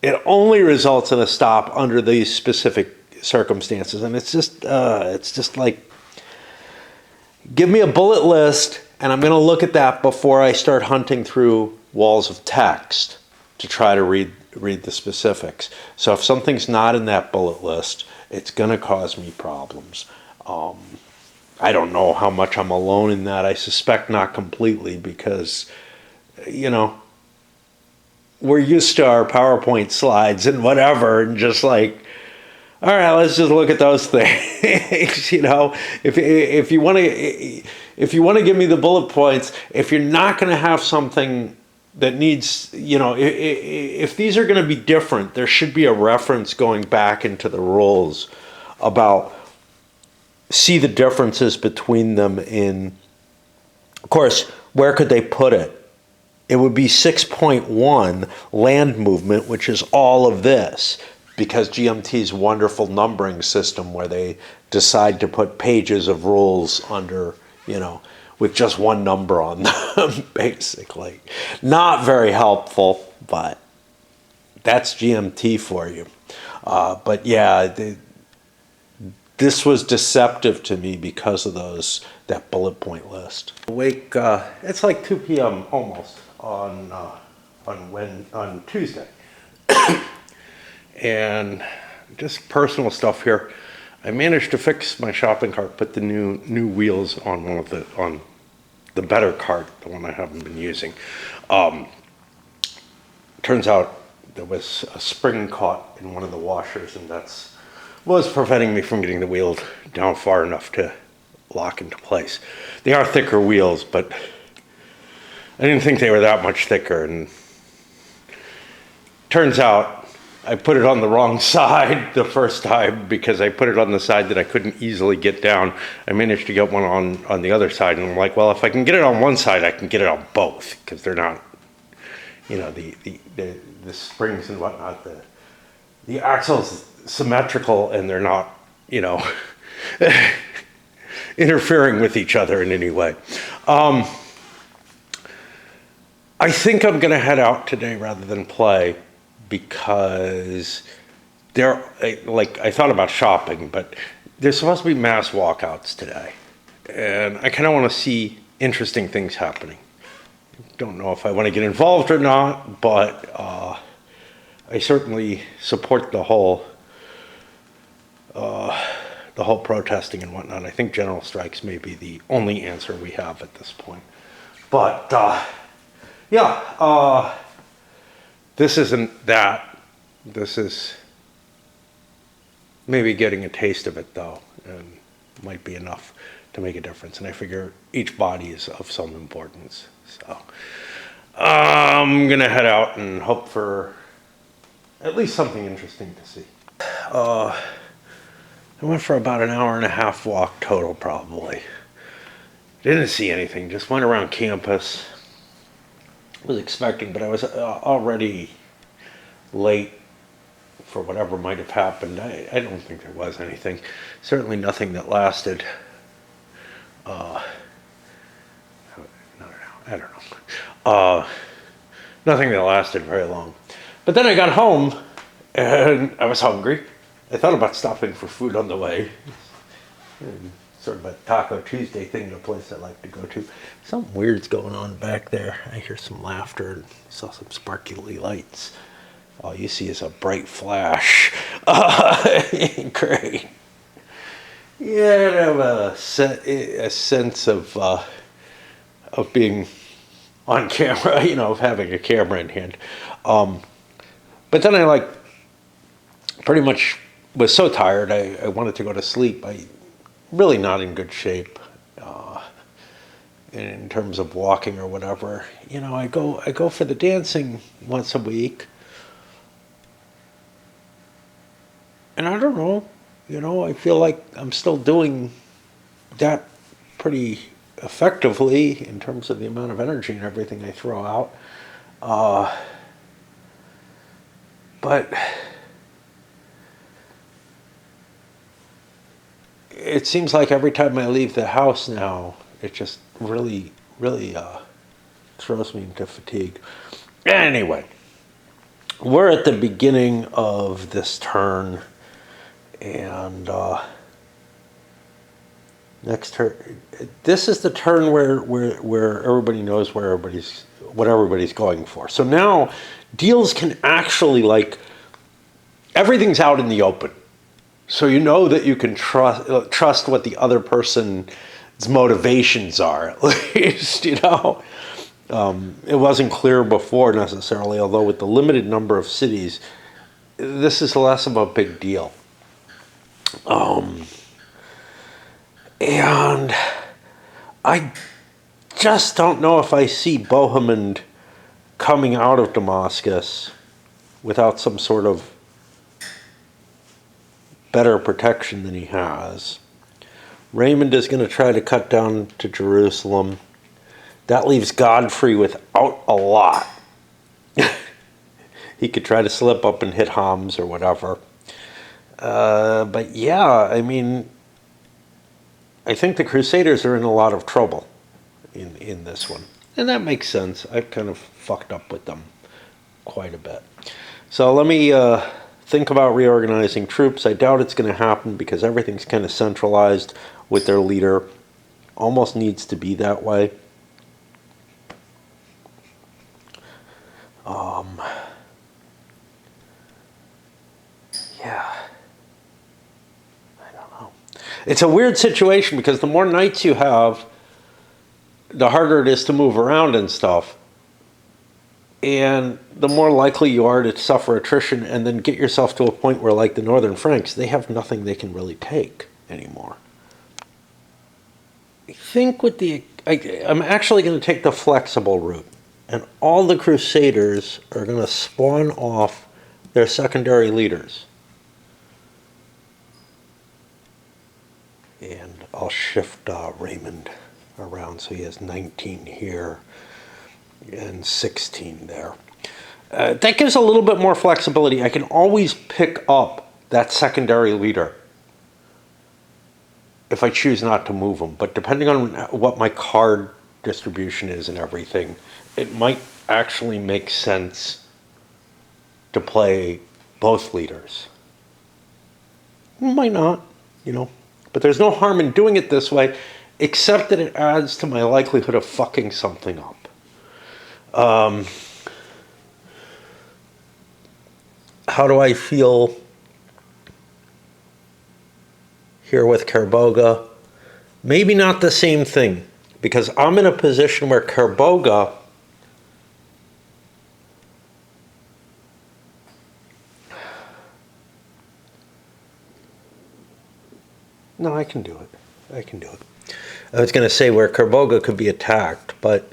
It only results in a stop under these specific circumstances. And it's just like, give me a bullet list, and I'm going to look at that before I start hunting through walls of text to try to read the specifics. So if something's not in that bullet list, it's going to cause me problems. I don't know how much I'm alone in that. I suspect not completely, because, we're used to our PowerPoint slides and whatever, and just like, all right, let's just look at those things. If you want to give me the bullet points, if you're not going to have something that needs, if these are going to be different, there should be a reference going back into the rules about, see the differences between them in, of course, where could they put it? It would be 6.1 land movement, which is all of this, because GMT's wonderful numbering system where they decide to put pages of rules under, with just one number on them, basically. Not very helpful, but that's GMT for you. But yeah, this was deceptive to me because of that bullet point list. Awake, it's like 2 p.m. almost on Tuesday. And just personal stuff here. I managed to fix my shopping cart, put the new wheels on on the better cart, the one I haven't been using. Turns out there was a spring caught in one of the washers, and was preventing me from getting the wheels down far enough to lock into place. They are thicker wheels, but I didn't think they were that much thicker, and turns out I put it on the wrong side the first time, because I put it on the side that I couldn't easily get down. I managed to get one on the other side, and I'm like, well, if I can get it on one side, I can get it on both, because they're not, the springs and whatnot, the axle's symmetrical, and they're not, interfering with each other in any way. I think I'm going to head out today rather than play because I thought about shopping, but there's supposed to be mass walkouts today. And I kind of want to see interesting things happening. Don't know if I want to get involved or not, but I certainly support the whole protesting and whatnot. I think general strikes may be the only answer we have at this point. But this isn't that. This is maybe getting a taste of it, though, and might be enough to make a difference. And I figure each body is of some importance. So I'm going to head out and hope for at least something interesting to see. I went for about an hour and a half walk total, probably. Didn't see anything, just went around campus. Was expecting, but I was already late for whatever might have happened. I don't think there was anything. Certainly nothing that lasted. I don't know. Nothing that lasted very long. But then I got home and I was hungry. I thought about stopping for food on the way. And sort of a Taco Tuesday thing, a place I like to go to. Something weird's going on back there. I hear some laughter and saw some sparkly lights. All you see is a bright flash. Great. Yeah, I have a sense of being on camera, of having a camera in hand. But then I pretty much was so tired I wanted to go to sleep. I really not in good shape in terms of walking or whatever. I go for the dancing once a week. And I don't know, I feel like I'm still doing that pretty effectively in terms of the amount of energy and everything I throw out. But it seems like every time I leave the house now, it just really, really throws me into fatigue. Anyway, we're at the beginning of this turn, and next turn, this is the turn where everybody knows what everybody's going for. So now deals can actually everything's out in the open. So that you can trust what the other person's motivations are, at least, It wasn't clear before necessarily, although with the limited number of cities, this is less of a big deal. And I just don't know if I see Bohemond coming out of Damascus without some sort of better protection than he has. Raymond is going to try to cut down to Jerusalem. That leaves Godfrey without a lot. He could try to slip up and hit Homs or whatever. But yeah, I think the Crusaders are in a lot of trouble in this one. And that makes sense. I've kind of fucked up with them quite a bit. So let me think about reorganizing troops. I doubt it's going to happen because everything's kind of centralized with their leader. Almost needs to be that way. Yeah. I don't know. It's a weird situation because the more knights you have, the harder it is to move around and stuff. And the more likely you are to suffer attrition and then get yourself to a point where, like the Northern Franks, they have nothing they can really take anymore. I think I'm actually going to take the flexible route. And all the Crusaders are going to spawn off their secondary leaders. And I'll shift Raymond around so he has 19 here and 16 there. That gives a little bit more flexibility. I can always pick up that secondary leader if I choose not to move them. But depending on what my card distribution is and everything, it might actually make sense to play both leaders. Might not, But there's no harm in doing it this way, except that it adds to my likelihood of fucking something up. How do I feel here with Kerboga? Maybe not the same thing, because I'm in a position where Kerboga no, I can do it. I was going to say where Kerboga could be attacked, but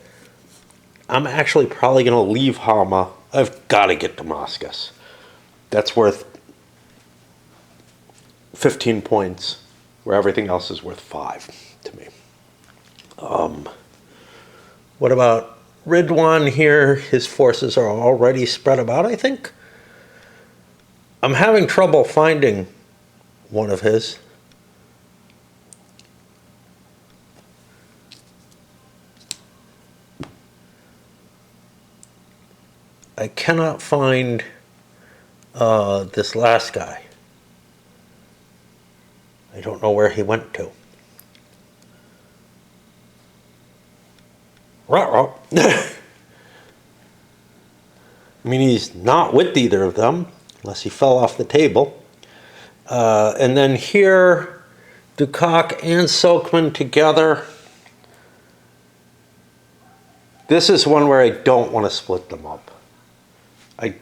I'm actually probably going to leave Hama. I've got to get Damascus. That's worth 15 points, where everything else is worth 5 to me. What about Ridwan here? His forces are already spread about, I think. I'm having trouble finding one of his. I cannot find this last guy. I don't know where he went to. Ruh-roh. I mean, he's not with either of them, unless he fell off the table. And then here, Dukak and Sokman together. This is one where I don't want to split them up. I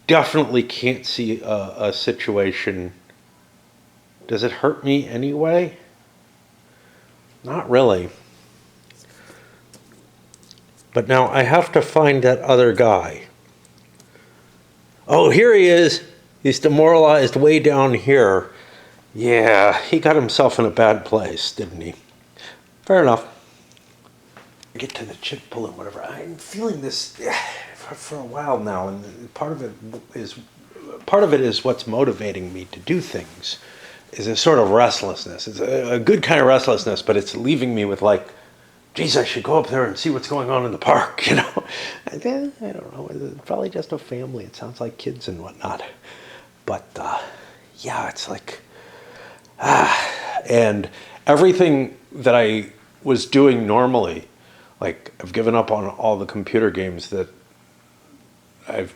definitely can't see a situation. Does it hurt me anyway? Not really. But now I have to find that other guy. Oh, here he is. He's demoralized way down here. Yeah, he got himself in a bad place, didn't he? Fair enough. Get to the chip pull and whatever. I'm feeling this for a while now, and part of it is what's motivating me to do things. Is a sort of restlessness. It's a good kind of restlessness, but it's leaving me with like, geez, I should go up there and see what's going on in the park, I don't know. It's probably just a family. It sounds like kids and whatnot. But yeah, it's like, and everything that I was doing normally, like I've given up on all the computer games that I've,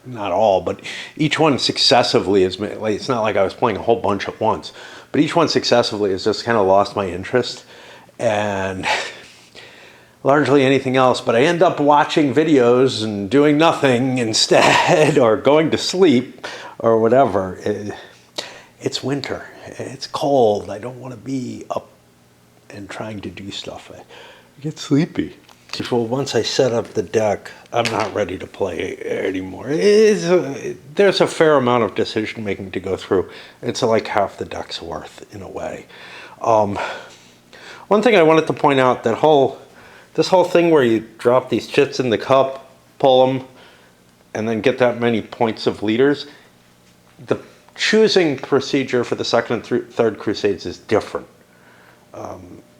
not all, but each one successively is, like, it's not like I was playing a whole bunch at once, but each one successively has just kind of lost my interest, and largely anything else, but I end up watching videos and doing nothing instead, or going to sleep, or whatever. It's winter, it's cold, I don't want to be up and trying to do stuff. I get sleepy. Well, once I set up the deck, I'm not ready to play anymore. There's a fair amount of decision making to go through. It's like half the deck's worth in a way. One thing I wanted to point out, this whole thing where you drop these chits in the cup, pull them, and then get that many points of leaders, the choosing procedure for the second and third crusades is different.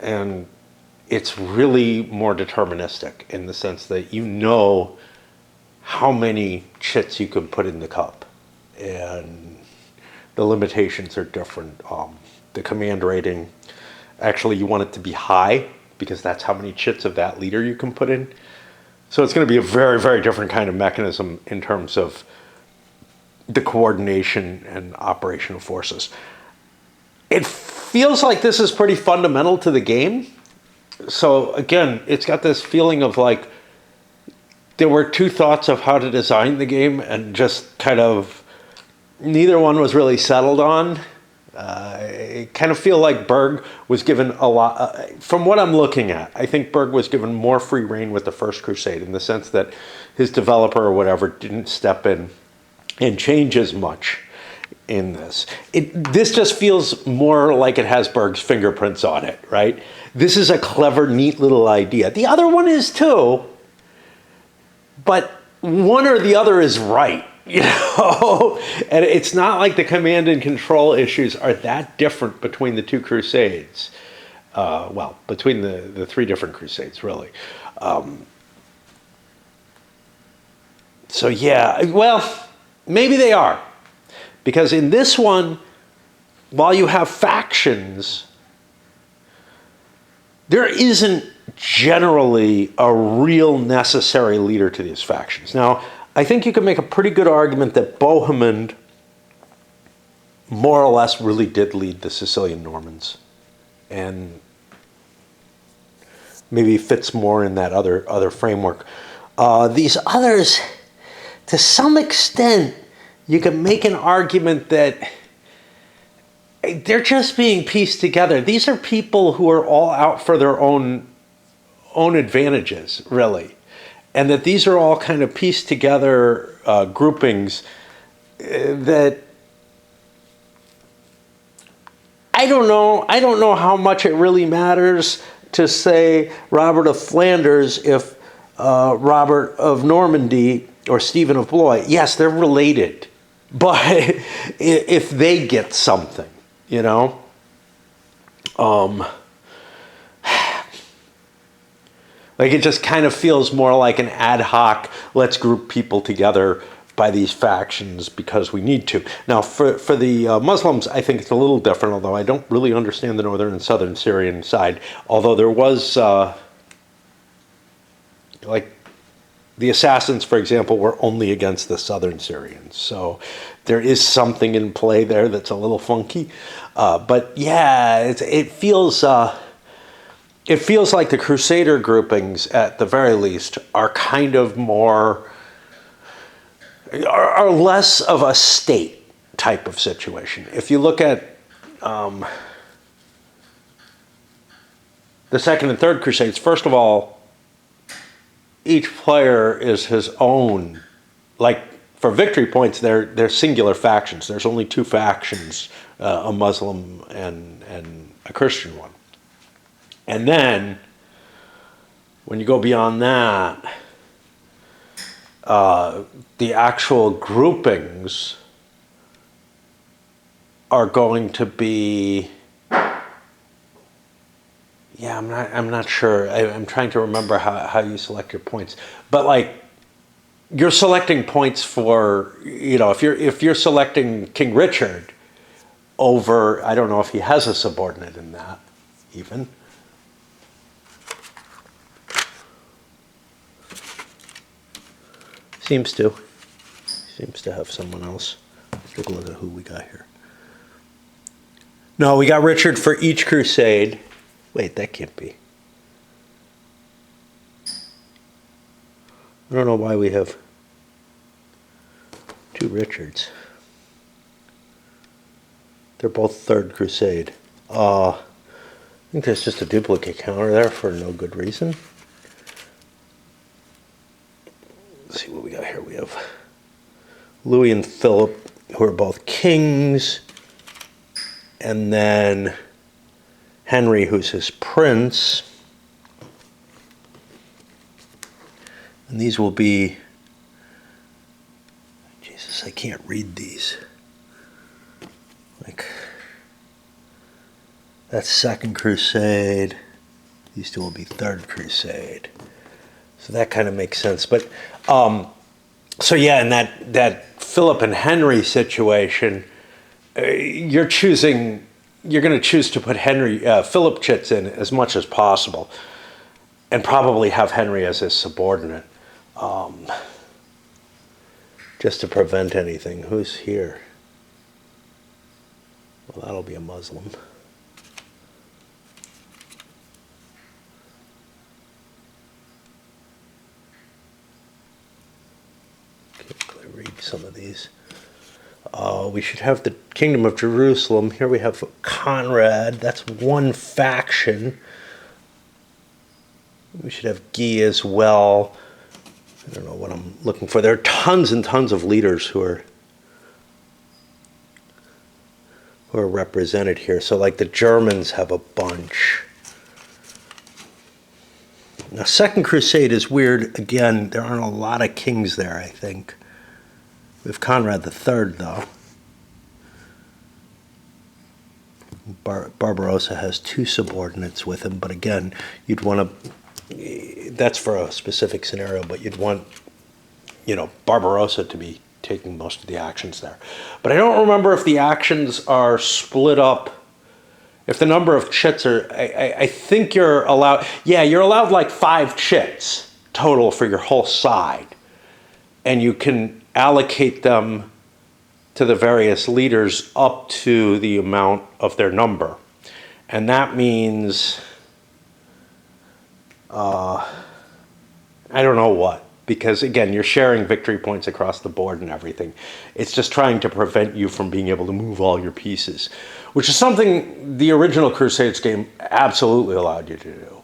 And it's really more deterministic in the sense that you know how many chits you can put in the cup, and the limitations are different. The command rating, actually you want it to be high because that's how many chits of that leader you can put in. So it's going to be a very, very different kind of mechanism in terms of the coordination and operation of forces. It feels like this is pretty fundamental to the game. So again, it's got this feeling of like there were two thoughts of how to design the game, and just kind of neither one was really settled on. I kind of feel like Berg was given a lot, from what I'm looking at, I think Berg was given more free reign with the First Crusade, in the sense that his developer or whatever didn't step in and change as much in this. This just feels more like it has Berg's fingerprints on it, right? This is a clever, neat little idea. The other one is too, but one or the other is right. You know, and it's not like the command and control issues are that different between the two crusades. Well, between the three different crusades, really. So yeah, well, maybe they are. Because in this one, while you have factions, there isn't generally a real necessary leader to these factions. Now, I think you can make a pretty good argument that Bohemond more or less really did lead the Sicilian Normans, and maybe fits more in that other framework. These others, to some extent, you can make an argument that they're just being pieced together. These are people who are all out for their own advantages, really. And that these are all kind of pieced together groupings that I don't know how much it really matters to say Robert of Flanders if Robert of Normandy or Stephen of Blois. Yes, they're related, but if they get something, you know. Like it just kind of feels more like an ad hoc, let's group people together by these factions because we need to. Now, for the Muslims, I think it's a little different, although I don't really understand the northern and southern Syrian side. Although there was, like, the assassins, for example, were only against the southern Syrians. So there is something in play there that's a little funky. But yeah, it feels... It feels like the Crusader groupings, at the very least, are kind of more, are less of a state type of situation. If you look at the Second and Third Crusades, first of all, each player is his own. Like, for victory points, they're singular factions. There's only two factions, a Muslim and a Christian one. And then, when you go beyond that, the actual groupings are going to be, yeah, I'm not sure. I'm trying to remember how you select your points. But like, you're selecting points for, you know, if you're selecting King Richard over, I don't know if he has a subordinate in that, even. Seems to have someone else. Let's take a look at who we got here. No, we got Richard for each crusade. Wait, that can't be. I don't know why we have two Richards. They're both Third Crusade. I think there's just a duplicate counter there for no good reason. Let's see what we got here. We have Louis and Philip, who are both kings, and then Henry, who's his prince. And these will be, Jesus, I can't read these. Like, that's Second Crusade. These two will be Third Crusade. So that kind of makes sense. But, so yeah, in that Philip and Henry situation, you're going to choose to put Philip chits in as much as possible, and probably have Henry as his subordinate, just to prevent anything. Who's here? Well, that'll be a Muslim. Read some of these. We should have the Kingdom of Jerusalem. Here we have Conrad. That's one faction. We should have Guy as well. I don't know what I'm looking for. There are tons and tons of leaders who are represented here. So like the Germans have a bunch. Now Second Crusade is weird. Again, there aren't a lot of kings there, I think. With Conrad III, though, Barbarossa has 2 subordinates with him, but again, you'd want to, that's for a specific scenario, but you'd want, Barbarossa to be taking most of the actions there. But I don't remember if the actions are split up, if the number of chits are, I think you're allowed, you're allowed like 5 chits total for your whole side. And you can allocate them to the various leaders up to the amount of their number. And that means, I don't know what, because again, you're sharing victory points across the board and everything. It's just trying to prevent you from being able to move all your pieces, which is something the original Crusades game absolutely allowed you to do.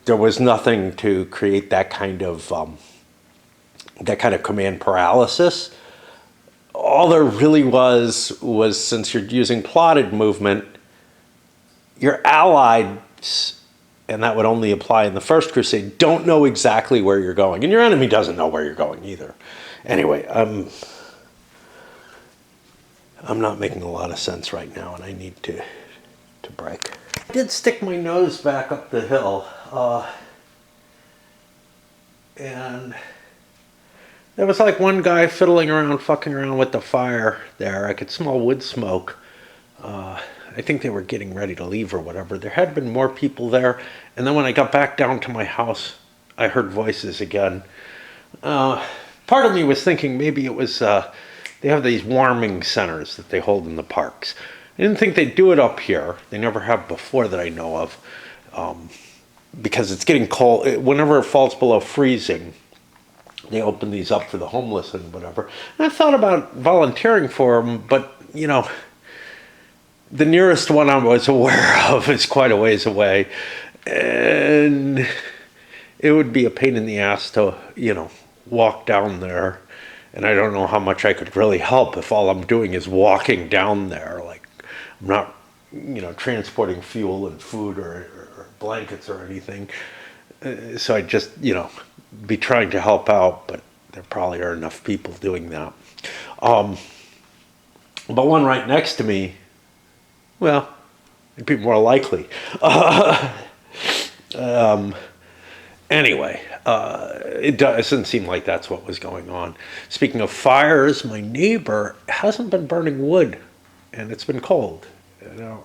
There was nothing to create that kind of command paralysis. All there really was since you're using plotted movement, your allies, and that would only apply in the First Crusade, don't know exactly where you're going. And your enemy doesn't know where you're going either. Anyway, I'm not making a lot of sense right now, and I need to break. I did stick my nose back up the hill, and there was like one guy fiddling around, fucking around with the fire there. I could smell wood smoke. I think they were getting ready to leave or whatever. There had been more people there. And then when I got back down to my house, I heard voices again. Part of me was thinking maybe it was, they have these warming centers that they hold in the parks. I didn't think they'd do it up here. They never have before that I know of. Because it's getting cold. Whenever it falls below freezing, they open these up for the homeless and whatever. And I thought about volunteering for them, but, the nearest one I was aware of is quite a ways away. And it would be a pain in the ass to, walk down there. And I don't know how much I could really help if all I'm doing is walking down there. Like, I'm not, transporting fuel and food or blankets or anything. So I'd just, be trying to help out, but there probably are enough people doing that. But one right next to me, well, it'd be more likely. Anyway, it doesn't seem like that's what was going on. Speaking of fires, my neighbor hasn't been burning wood, and it's been cold.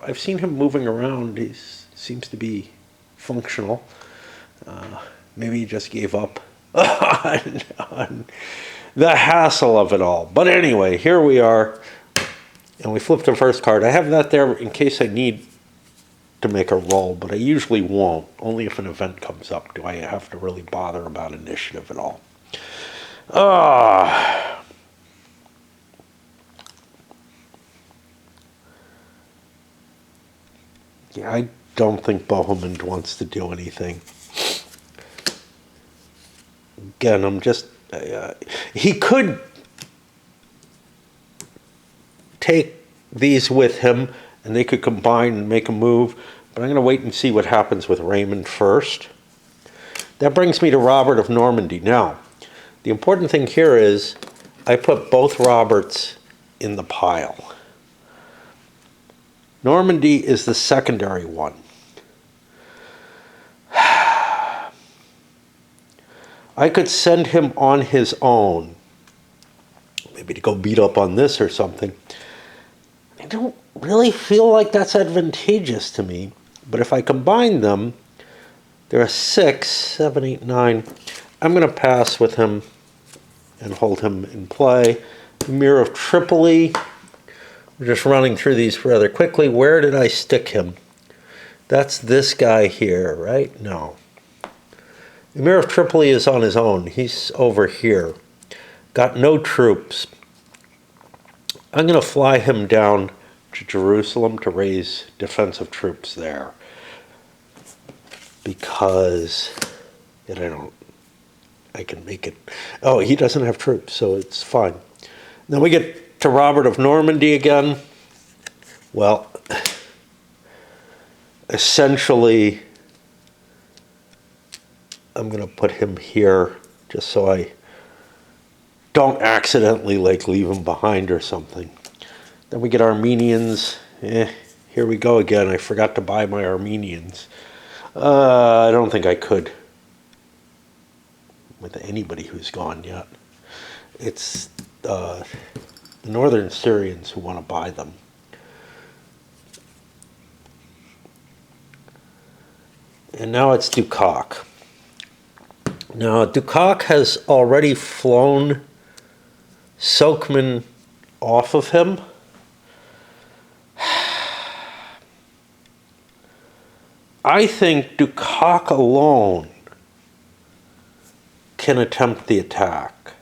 I've seen him moving around. He seems to be functional. Maybe he just gave up on the hassle of it all. But anyway, here we are. And we flipped the first card. I have that there in case I need to make a roll, but I usually won't. Only if an event comes up do I have to really bother about initiative at all. Yeah, I don't think Bohemond wants to do anything. Again, I'm just... he could take these with him, and they could combine and make a move, but I'm going to wait and see what happens with Raymond first. That brings me to Robert of Normandy. Now, the important thing here is I put both Roberts in the pile. Normandy is the secondary one. I could send him on his own, maybe to go beat up on this or something. I don't really feel like that's advantageous to me, but if I combine them, there are 6, 7, 8, 9. I'm going to pass with him and hold him in play. Emir of Tripoli. We're just running through these rather quickly. Where did I stick him? That's this guy here, right? No. Emir of Tripoli is on his own. He's over here. Got no troops. I'm going to fly him down to Jerusalem to raise defensive troops there. Because I can make it. Oh, he doesn't have troops, so it's fine. Then we get to Robert of Normandy again. Well, essentially, I'm going to put him here just so I don't accidentally like leave him behind or something. Then we get Armenians. Here we go again. I forgot to buy my Armenians. I don't think I could with anybody who's gone yet. It's the northern Syrians who want to buy them. And now it's Dukak. Now, Dukak has already flown Sokeman off of him. I think Dukak alone can attempt the attack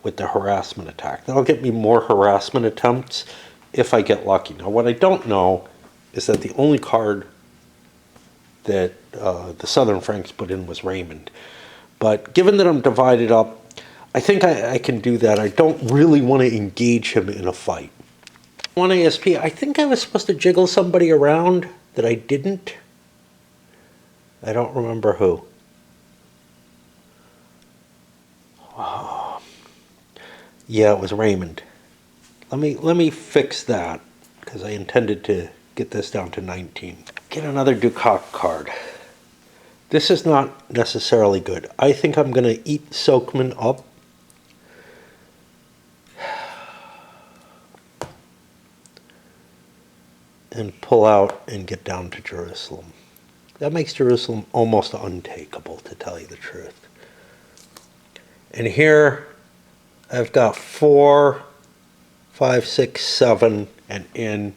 with the harassment attack. That'll get me more harassment attempts if I get lucky. Now, what I don't know is that the only card that the Southern Franks put in was Raymond. But given that I'm divided up, I think I can do that. I don't really want to engage him in a fight. One ASP, I think I was supposed to jiggle somebody around that I didn't. I don't remember who. Oh. Yeah, it was Raymond. Let me fix that, because I intended to get this down to 19. Get another Dukak card. This is not necessarily good. I think I'm going to eat Sokeman up. And pull out and get down to Jerusalem. That makes Jerusalem almost untakeable, to tell you the truth. And here I've got 4, 5, 6, 7, and in.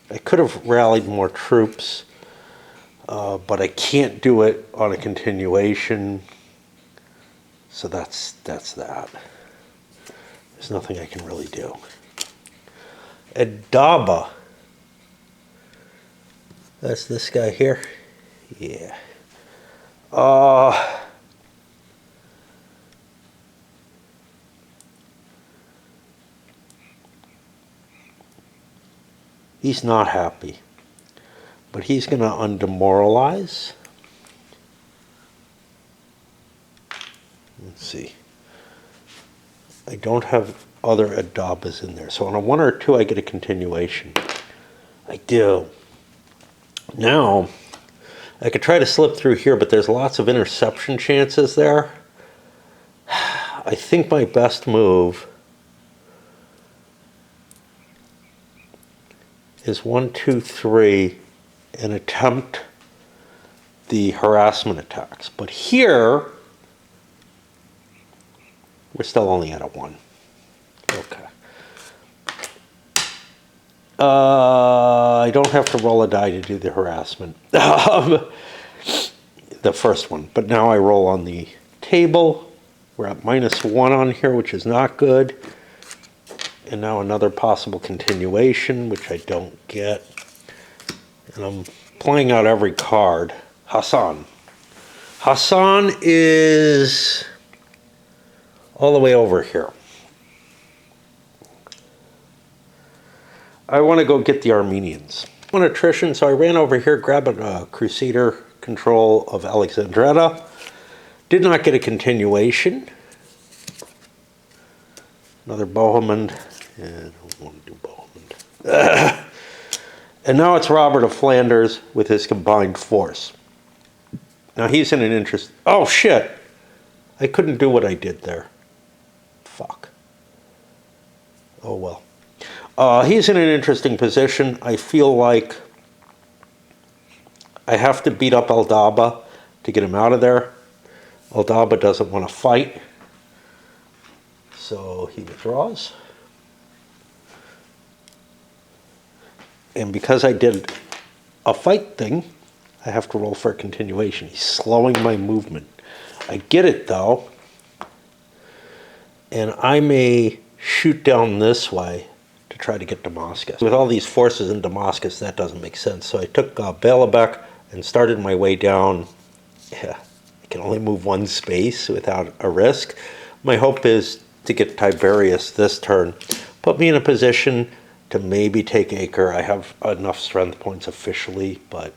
I could have rallied more troops, but I can't do it on a continuation. So that's that. There's nothing I can really do. Adaba. That's this guy here. Yeah. He's not happy, but he's going to undemoralize. Let's see. I don't have other Adabas in there. So on a 1 or 2, I get a continuation. I do. Now, I could try to slip through here, but there's lots of interception chances there. I think my best move is 1, 2, 3, and attempt the harassment attacks. But here, we're still only at a 1. Okay. I don't have to roll a die to do the harassment. The first one. But now I roll on the table. We're at -1 on here, which is not good. And now another possible continuation, which I don't get. And I'm playing out every card. Hassan. Hassan is all the way over here. I want to go get the Armenians. On attrition, so I ran over here, grabbed a Crusader control of Alexandretta. Did not get a continuation. Another Bohemond. Yeah, I don't want to do Bohemond. And now it's Robert of Flanders with his combined force. Now he's in an interest... Oh, shit! I couldn't do what I did there. Fuck. Oh, well. He's in an interesting position. I feel like I have to beat up Aldaba to get him out of there. Aldaba doesn't want to fight. So he withdraws. And because I did a fight thing, I have to roll for a continuation. He's slowing my movement. I get it, though. And I may shoot down this way to try to get Damascus. With all these forces in Damascus, that doesn't make sense. So I took Baalbek and started my way down. Yeah, I can only move 1 space without a risk. My hope is to get Tiberius this turn. Put me in a position to maybe take Acre. I have enough strength points officially, but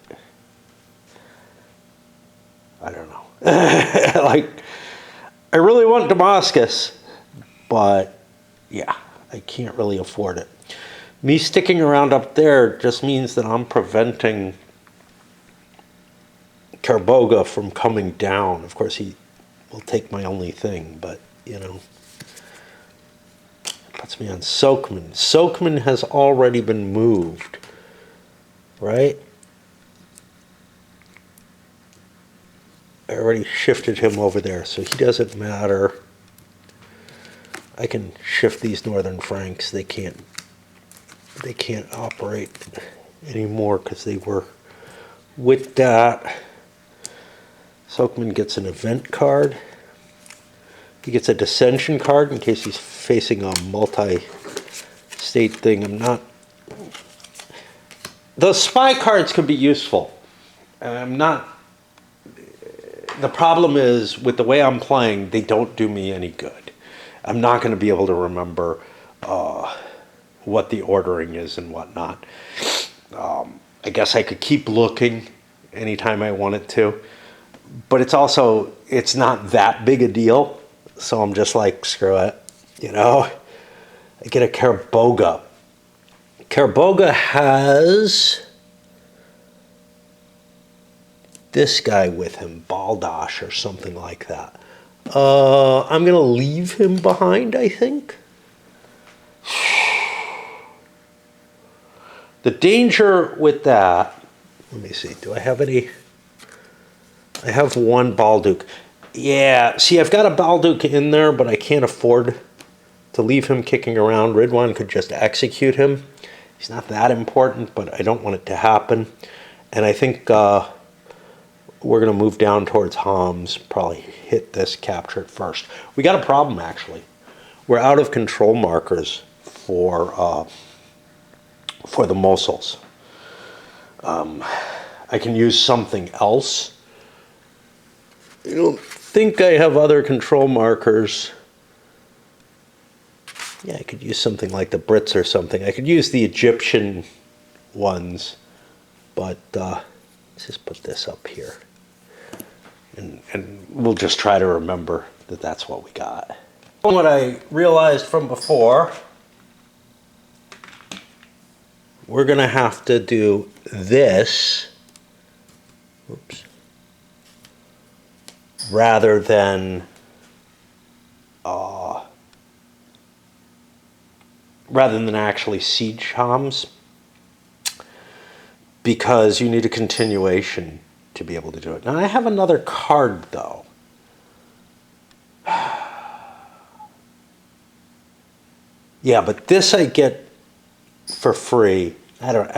I don't know. Like, I really want Damascus, but yeah, I can't really afford it. Me sticking around up there just means that I'm preventing Karboga from coming down. Of course, he will take my only thing, but, you know, puts me on Soakman. Soakman has already been moved, right? I already shifted him over there, so he doesn't matter. I can shift these Northern Franks. They can't operate anymore because they were with that. Soakman gets an event card. He gets a dissension card in case he's facing a multi-state thing. The spy cards can be useful. The problem is, with the way I'm playing, they don't do me any good. I'm not going to be able to remember what the ordering is and whatnot. I guess I could keep looking anytime I wanted to. But it's not that big a deal. So I'm just like, screw it. You know? I get a Karboga. Karboga has this guy with him, Baldash or something like that. I'm going to leave him behind, I think. The danger with that, let me see, do I have any? I have one Balduke. Yeah, see, I've got a Balduke in there, but I can't afford to leave him kicking around. Ridwan could just execute him. He's not that important, but I don't want it to happen. And I think we're going to move down towards Homs, probably hit this, capture it first. We got a problem, actually. We're out of control markers for the Mosuls. I can use something else. I don't think I have other control markers. Yeah, I could use something like the Brits or something. I could use the Egyptian ones, but let's just put this up here. And we'll just try to remember that that's what we got. What I realized from before, we're going to have to do this. Oops. Rather than actually siege Homs, because you need a continuation to be able to do it. Now I have another card though. Yeah, but this I get for free. I don't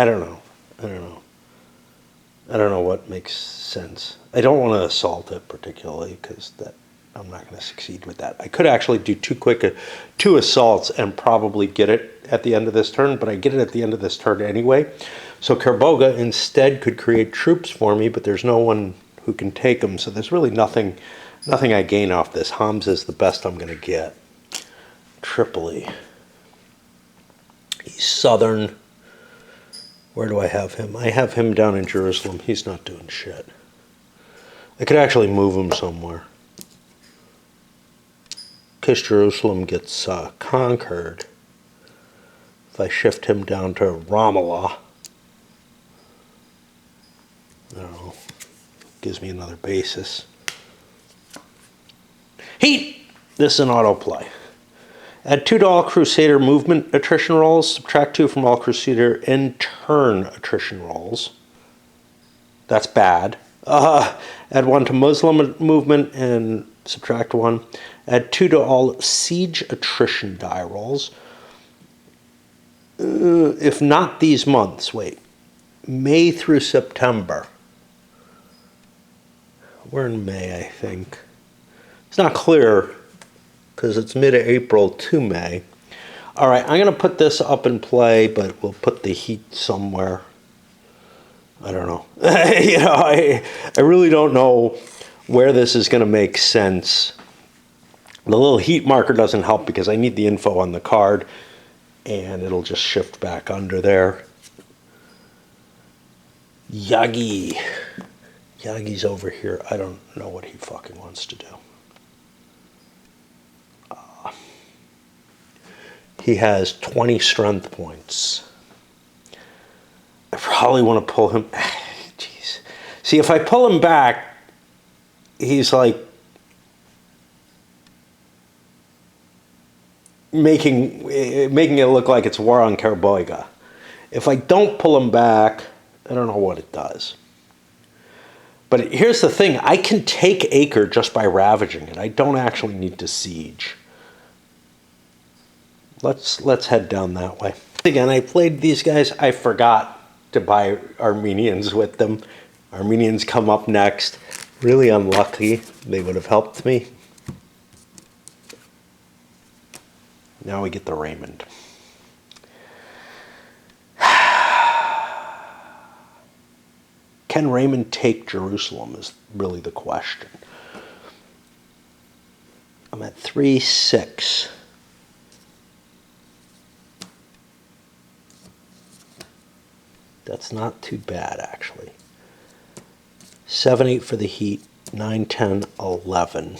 know what makes sense. I don't want to assault it particularly because I'm not going to succeed with that. I could actually do two assaults and probably get it at the end of this turn, but I get it at the end of this turn anyway. So Karboga instead could create troops for me, but there's no one who can take them. So there's really nothing I gain off this. Homs is the best I'm going to get. Tripoli. He's southern. Where do I have him? I have him down in Jerusalem. He's not doing shit. I could actually move him somewhere. Because Jerusalem gets conquered. If I shift him down to Ramallah, I don't know, gives me another basis. Heat! This is an autoplay. Add 2 to all Crusader movement attrition rolls. Subtract 2 from all Crusader end turn attrition rolls. That's bad. Add 1 to Muslim movement and subtract 1. Add 2 to all siege attrition die rolls. If not these months, wait. May through September. We're in May, I think. It's not clear because it's mid-April to May. All right, I'm going to put this up in play, but we'll put the heat somewhere. I don't know. I really don't know where this is going to make sense. The little heat marker doesn't help because I need the info on the card, and it'll just shift back under there. Yagi's over here. I don't know what he fucking wants to do. He has 20 strength points. I probably want to pull him. Jeez. See, if I pull him back, he's like making it look like it's war on Carboiga. If I don't pull him back, I don't know what it does. But here's the thing, I can take Acre just by ravaging it. I don't actually need to siege. Let's head down that way. Again, I played these guys. I forgot to buy Armenians with them. Armenians come up next. Really unlucky. They would have helped me. Now we get the Raymond. Can Raymond take Jerusalem is really the question. I'm at 3-6. That's not too bad, actually. 7-8 for the heat. 9-10, 11.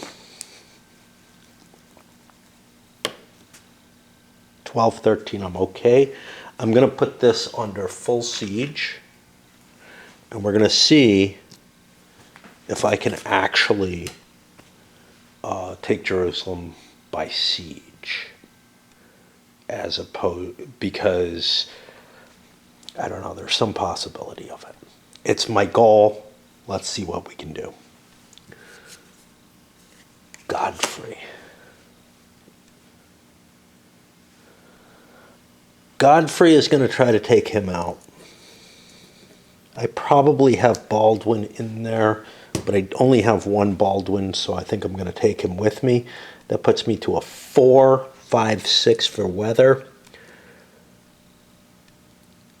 12-13, I'm okay. I'm going to put this under full siege. And we're going to see if I can actually take Jerusalem by siege. As opposed, because, I don't know, there's some possibility of it. It's my goal. Let's see what we can do. Godfrey. Godfrey is going to try to take him out. I probably have Baldwin in there, but I only have one Baldwin, so I think I'm going to take him with me. That puts me to a 4, 5, 6 for weather.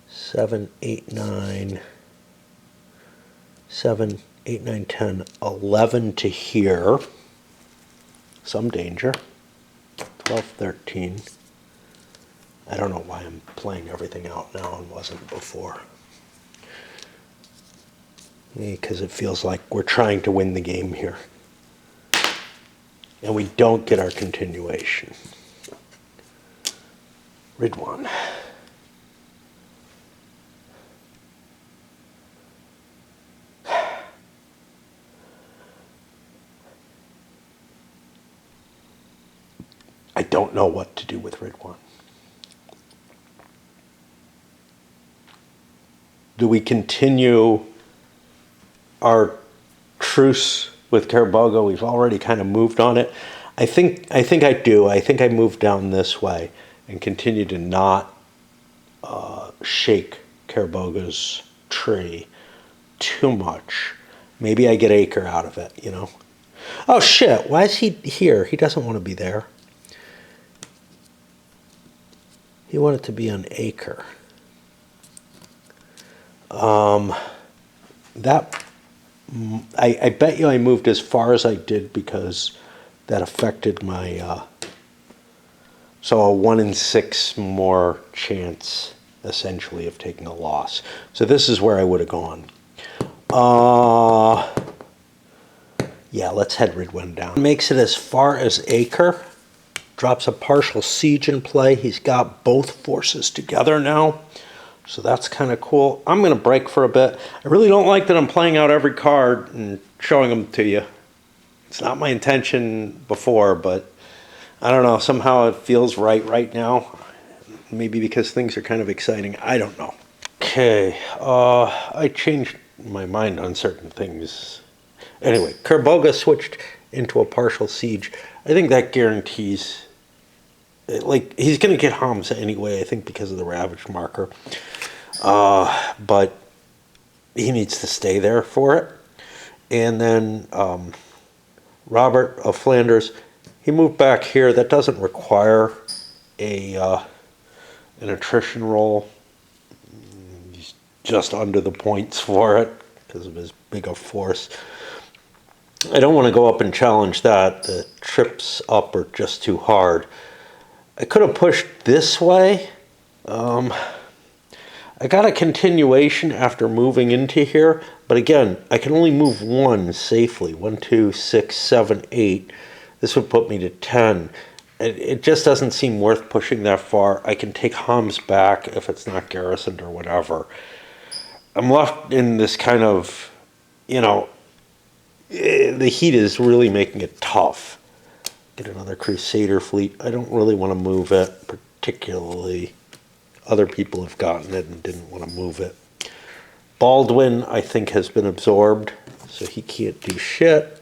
7, 8, 9. 7, 8, 9, 10, 11 to here. Some danger. 12, 13. I don't know why I'm playing everything out now and wasn't before. Because it feels like we're trying to win the game here. And we don't get our continuation. Ridwan. I don't know what to do with Ridwan. Do we continue our truce with Carabogo? We've already kind of moved on it. I think I do. I think I move down this way and continue to not shake Carabogo's tree too much. Maybe I get Acre out of it, you know. Oh shit, why is he here? He doesn't want to be there. He wanted to be on Acre. I bet you I moved as far as I did because that affected my, so a 1 in 6 more chance, essentially, of taking a loss. So this is where I would have gone. Yeah, let's head Ridwan down. Makes it as far as Acre. Drops a partial siege in play. He's got both forces together now. So that's kind of cool. I'm going to break for a bit. I really don't like that I'm playing out every card and showing them to you. It's not my intention before, but I don't know. Somehow it feels right now. Maybe because things are kind of exciting. I don't know. Okay. I changed my mind on certain things. Anyway, Kerboga switched into a partial siege. I think that guarantees, like, he's going to get Hamza anyway, I think, because of the ravaged marker. But he needs to stay there for it. And then Robert of Flanders, he moved back here. That doesn't require an attrition roll. He's just under the points for it because of his bigger force. I don't want to go up and challenge that. The trips up are just too hard. I could have pushed this way. I got a continuation after moving into here, but again, I can only move one safely. 1, 2, 6, 7, 8. This would put me to 10. it just doesn't seem worth pushing that far. I can take Homs back if it's not garrisoned or whatever. I'm left in this kind of, the heat is really making it tough. Get another Crusader fleet. I don't really want to move it, particularly. Other people have gotten it and didn't want to move it. Baldwin, I think, has been absorbed, so he can't do shit.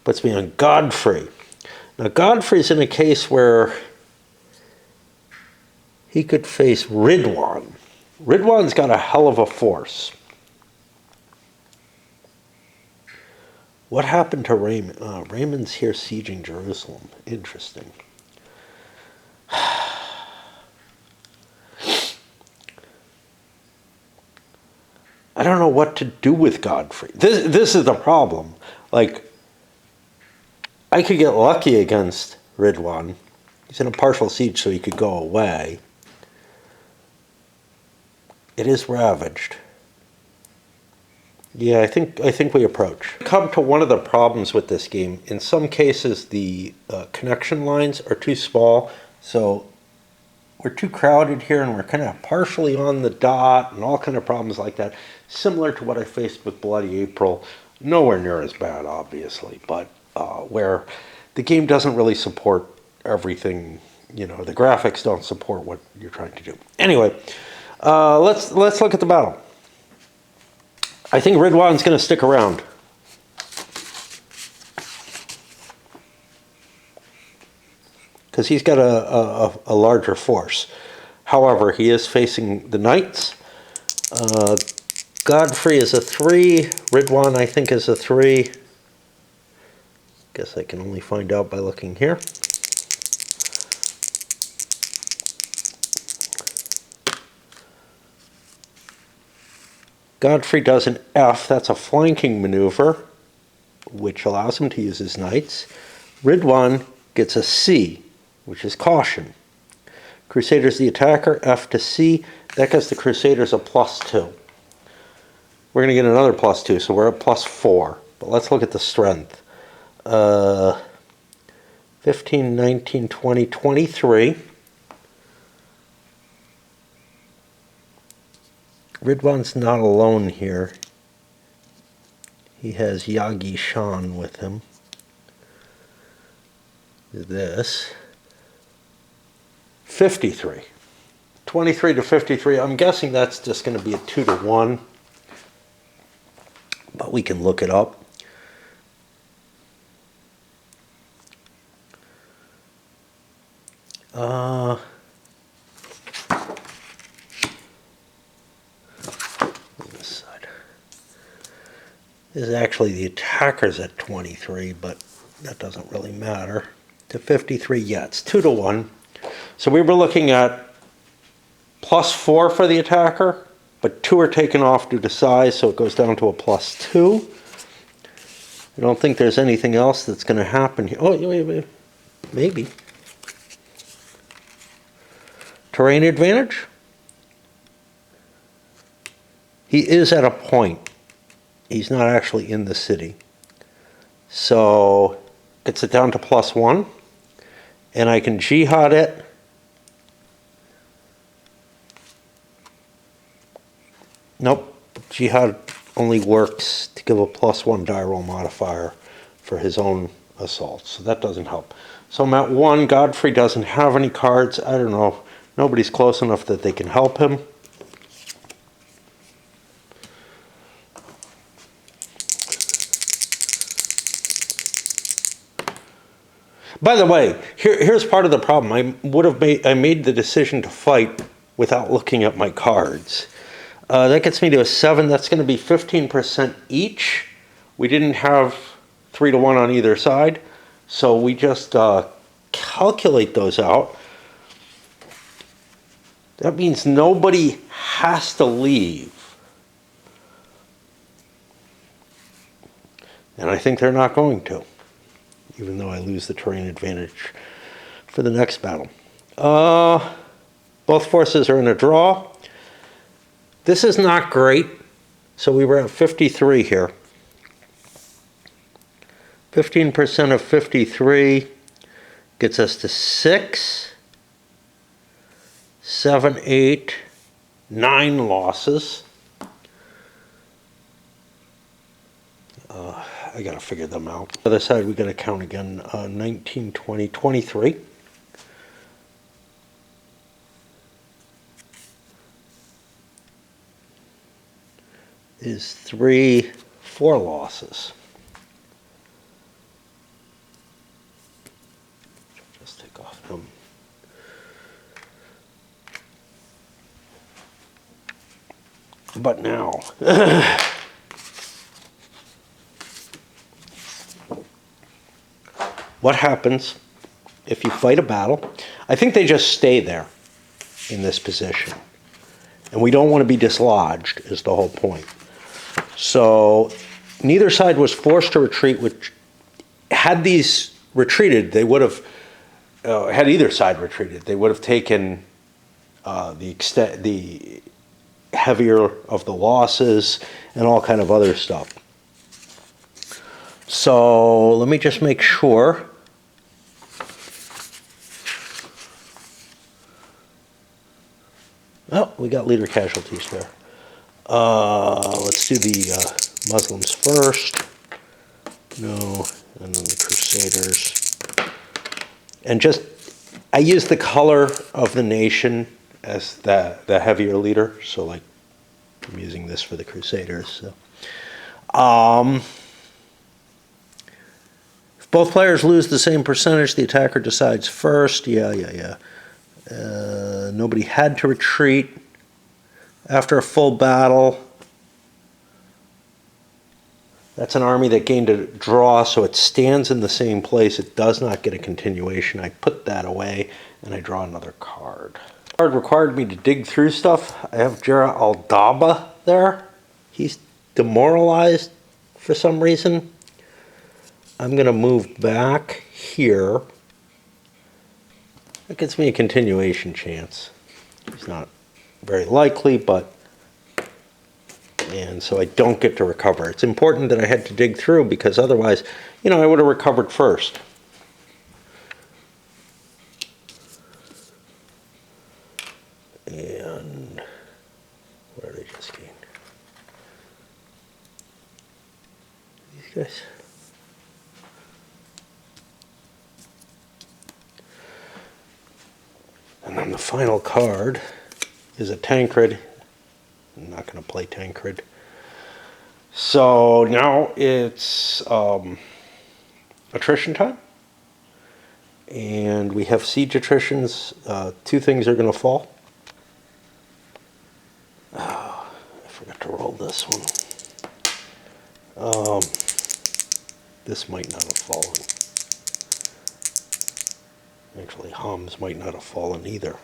Puts me on Godfrey. Now, Godfrey's in a case where he could face Ridwan. Ridwan's got a hell of a force. What happened to Raymond? Raymond's here sieging Jerusalem. Interesting. I don't know what to do with Godfrey. This is the problem. Like, I could get lucky against Ridwan. He's in a partial siege, so he could go away. It is ravaged. Yeah, I think we approach. Come to one of the problems with this game. In some cases, the connection lines are too small, so we're too crowded here, and we're kind of partially on the dot, and all kind of problems like that. Similar to what I faced with Bloody April. Nowhere near as bad, obviously, but where the game doesn't really support everything. The graphics don't support what you're trying to do. Anyway, let's look at the battle. I think Ridwan's going to stick around. Because he's got a larger force. However, he is facing the knights. Godfrey is a 3. Ridwan, I think, is a 3. Guess I can only find out by looking here. Godfrey does an F. That's a flanking maneuver, which allows him to use his knights. Ridwan gets a C, which is caution. Crusaders the attacker, F to C. That gives the Crusaders a +2. We're going to get another +2, so we're at +4. But let's look at the strength. 15, 19, 20, 23. Ridwan's not alone here. He has Yagi Shan with him. This. 53. 23 to 53. I'm guessing that's just going to be a 2 to 1. But we can look it up. This side. This is actually the attacker's at 23, but that doesn't really matter. To 53, yeah, it's 2 to 1. So we were looking at +4 for the attacker, but 2 are taken off due to size, so it goes down to a +2. I don't think there's anything else that's going to happen here. Oh, wait. Maybe. Terrain advantage. He is at a point. He's not actually in the city. So gets it down to +1. And I can jihad it. Nope. Jihad only works to give a +1 die roll modifier for his own assault. So that doesn't help. So I'm at 1. Godfrey doesn't have any cards. I don't know. Nobody's close enough that they can help him. By the way, here's part of the problem. I made the decision to fight without looking at my cards. That gets me to a 7. That's going to be 15% each. We didn't have 3 to 1 on either side, so we just calculate those out. That means nobody has to leave. And I think they're not going to, even though I lose the terrain advantage for the next battle. Both forces are in a draw. This is not great. So we were at 53 here. 15% of 53. gets us to 6, 7, 8, 9 losses. I gotta figure them out. The other side, we gotta count again. 19, 20, 23. Is 3, 4 losses. Just take off them. But now, what happens if you fight a battle? I think they just stay there in this position. And we don't want to be dislodged, is the whole point. So neither side was forced to retreat, which had these retreated, they would have, had either side retreated, they would have taken the heavier of the losses and all kind of other stuff. So let me just make sure. Oh, we got leader casualties there. Let's do the Muslims first. No, and then the Crusaders. And just, I use the color of the nation as the heavier leader. So like, I'm using this for the Crusaders. So. If both players lose the same percentage, the attacker decides first. Yeah. Nobody had to retreat after a full battle. That's an army that gained a draw, so it stands in the same place. It does not get a continuation. I put that away, and I draw another card. The card required me to dig through stuff. I have Jara al-Daba there. He's demoralized for some reason. I'm going to move back here. That gives me a continuation chance. It's not very likely, but... And so I don't get to recover. It's important that I had to dig through because otherwise, I would have recovered first. And what did I just gain? These guys. And then the final card is a Tancred. I'm not going to play Tancred. So now it's attrition time. And we have siege attritions. 2 things are going to fall. Oh, I forgot to roll this one. This might not have fallen. Actually, Homs might not have fallen either.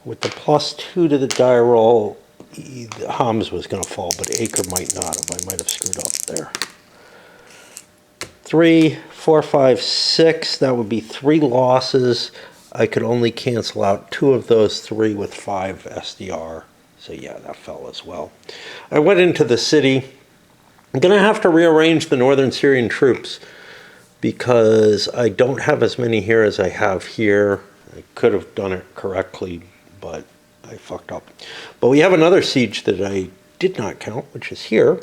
With the +2 to the die roll, Homs was going to fall, but Acre might not have. I might have screwed up there. 3, 4, 5, 6. That would be 3 losses. I could only cancel out 2 of those 3 with 5 SDR. So yeah, that fell as well. I went into the city. I'm going to have to rearrange the northern Syrian troops because I don't have as many here as I have here. I could have done it correctly, but I fucked up. But we have another siege that I did not count, which is here,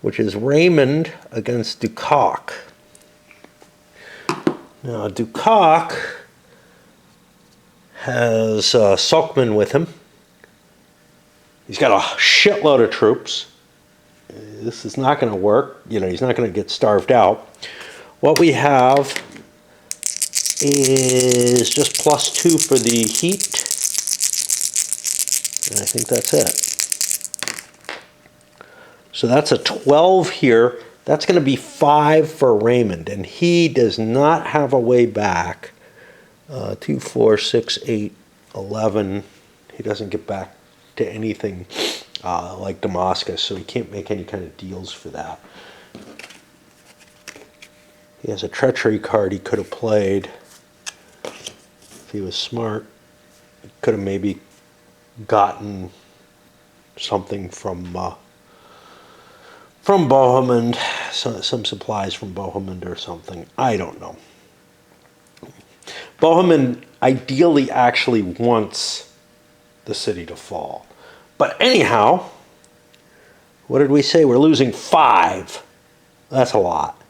which is Raymond against Ducoc. Now, Ducoc has Sokman with him. He's got a shitload of troops. This is not going to work. He's not going to get starved out. What we have is just +2 for the heat. And I think that's it. So that's a 12 here. That's going to be 5 for Raymond. And he does not have a way back. 2, 4, 6, 8, 11. He doesn't get back to anything like Damascus. So he can't make any kind of deals for that. He has a treachery card he could have played. If he was smart, he could have maybe gotten something from Bohemond, some supplies from Bohemond or something. I don't know. Bohemond ideally actually wants the city to fall. But anyhow, what did we say? We're losing 5. That's a lot.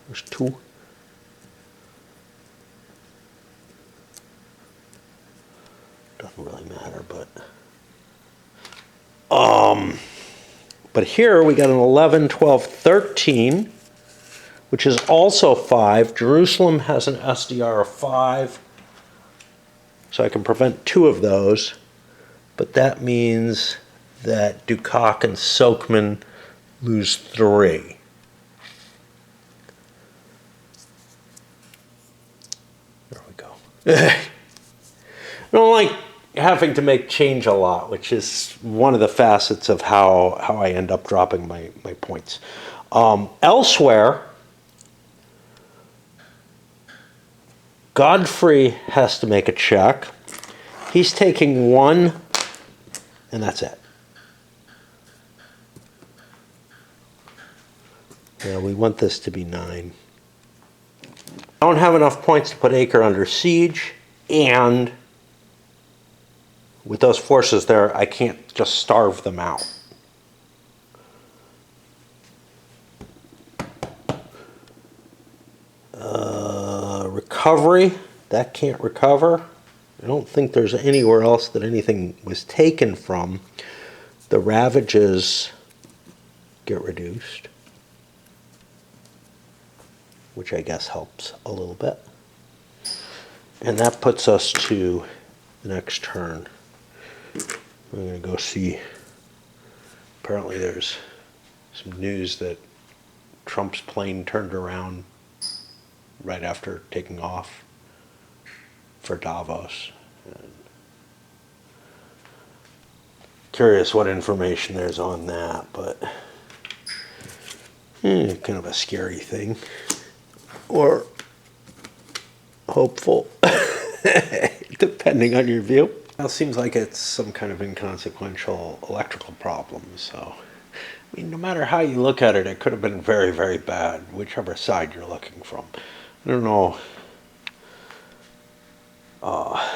There's 2. Doesn't really matter, but here we got an 11, 12, 13, which is also 5. Jerusalem has an SDR of 5, so I can prevent 2 of those, but that means that Dukak and Sokman lose 3. There we go. I don't like having to make change a lot, which is one of the facets of how I end up dropping my points. Elsewhere, Godfrey has to make a check. He's taking 1, and that's it. Yeah, we want this to be 9. I don't have enough points to put Acre under siege, and with those forces there, I can't just starve them out. Recovery, that can't recover. I don't think there's anywhere else that anything was taken from. The ravages get reduced, which I guess helps a little bit. And that puts us to the next turn. We're going to go see, apparently there's some news that Trump's plane turned around right after taking off for Davos. And curious what information there's on that, but kind of a scary thing. Or hopeful, depending on your view. Well, it seems like it's some kind of inconsequential electrical problem, so I mean, no matter how you look at it, it could have been very, very bad, whichever side you're looking from. I don't know. I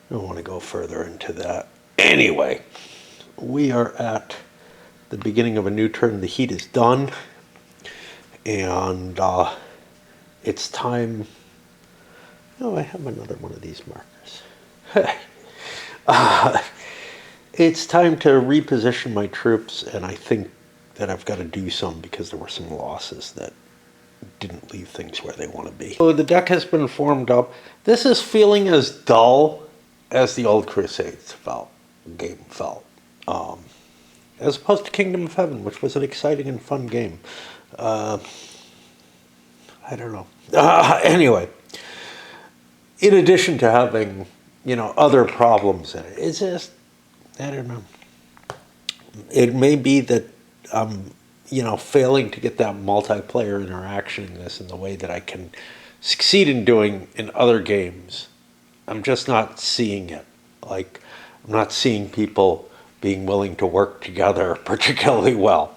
don't want to go further into that. Anyway, we are at the beginning of a new turn. The heat is done, and it's time. Oh, I have another one of these markers. It's time to reposition my troops, and I think that I've got to do some because there were some losses that didn't leave things where they want to be. So the deck has been formed up. This is feeling as dull as the old Crusades game felt. As opposed to Kingdom of Heaven, which was an exciting and fun game. I don't know. Anyway, in addition to having, other problems in it, it's just, I don't know. It may be that failing to get that multiplayer interaction in this in the way that I can succeed in doing in other games. I'm just not seeing it. Like, I'm not seeing people being willing to work together particularly well.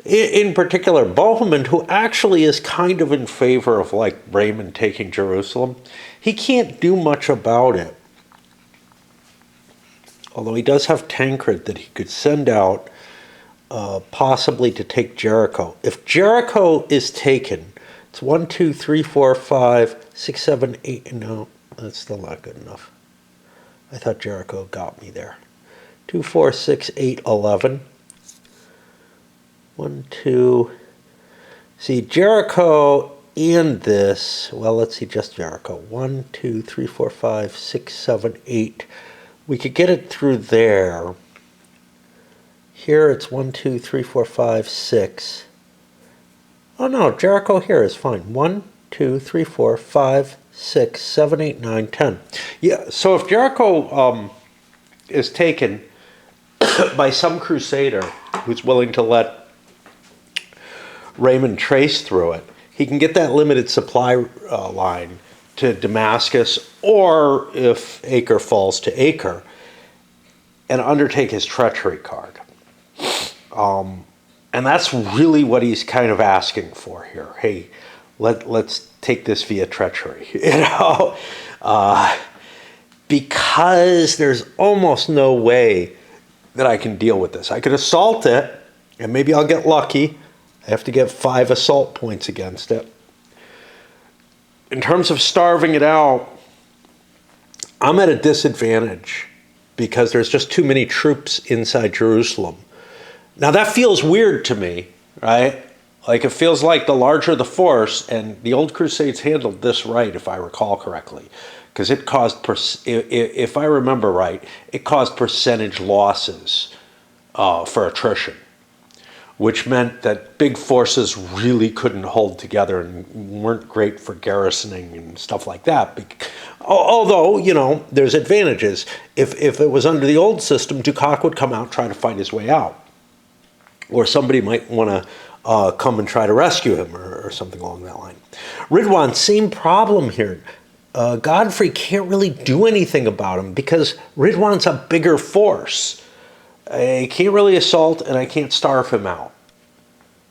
In particular, Bohemond, who actually is kind of in favor of, like, Raymond taking Jerusalem, he can't do much about it. Although he does have Tancred that he could send out possibly to take Jericho. If Jericho is taken, it's 1, 2, 3, 4, 5, 6, 7, 8. No, that's still not good enough. I thought Jericho got me there. 2, 4, 6, 8, 11. 1, 2. See, Jericho and this, well, let's see, just Jericho. 1, 2, 3, 4, 5, 6, 7, 8. We could get it through there. Here it's 1, 2, 3, 4, 5, 6. Oh no, Jericho here is fine. 1, 2, 3, 4, 5, 6, 7, 8, 9, 10. Yeah, so if Jericho is taken by some crusader who's willing to let Raymond trace through it, he can get that limited supply line to Damascus, or if Acre falls to Acre, and undertake his treachery card. And that's really what he's kind of asking for here. Hey, let's take this via treachery, because there's almost no way that I can deal with this. I could assault it, and maybe I'll get lucky. I have to get 5 assault points against it. In terms of starving it out, I'm at a disadvantage because there's just too many troops inside Jerusalem. Now that feels weird to me, right? Like it feels like the larger the force, and the old Crusades handled this right, if I recall correctly, because it caused, if I remember right, it caused percentage losses for attrition, which meant that big forces really couldn't hold together and weren't great for garrisoning and stuff like that. Although, there's advantages. If it was under the old system, Dukak would come out, try to fight his way out. Or somebody might want to come and try to rescue him or something along that line. Ridwan, same problem here. Godfrey can't really do anything about him because Ridwan's a bigger force. I can't really assault, and I can't starve him out.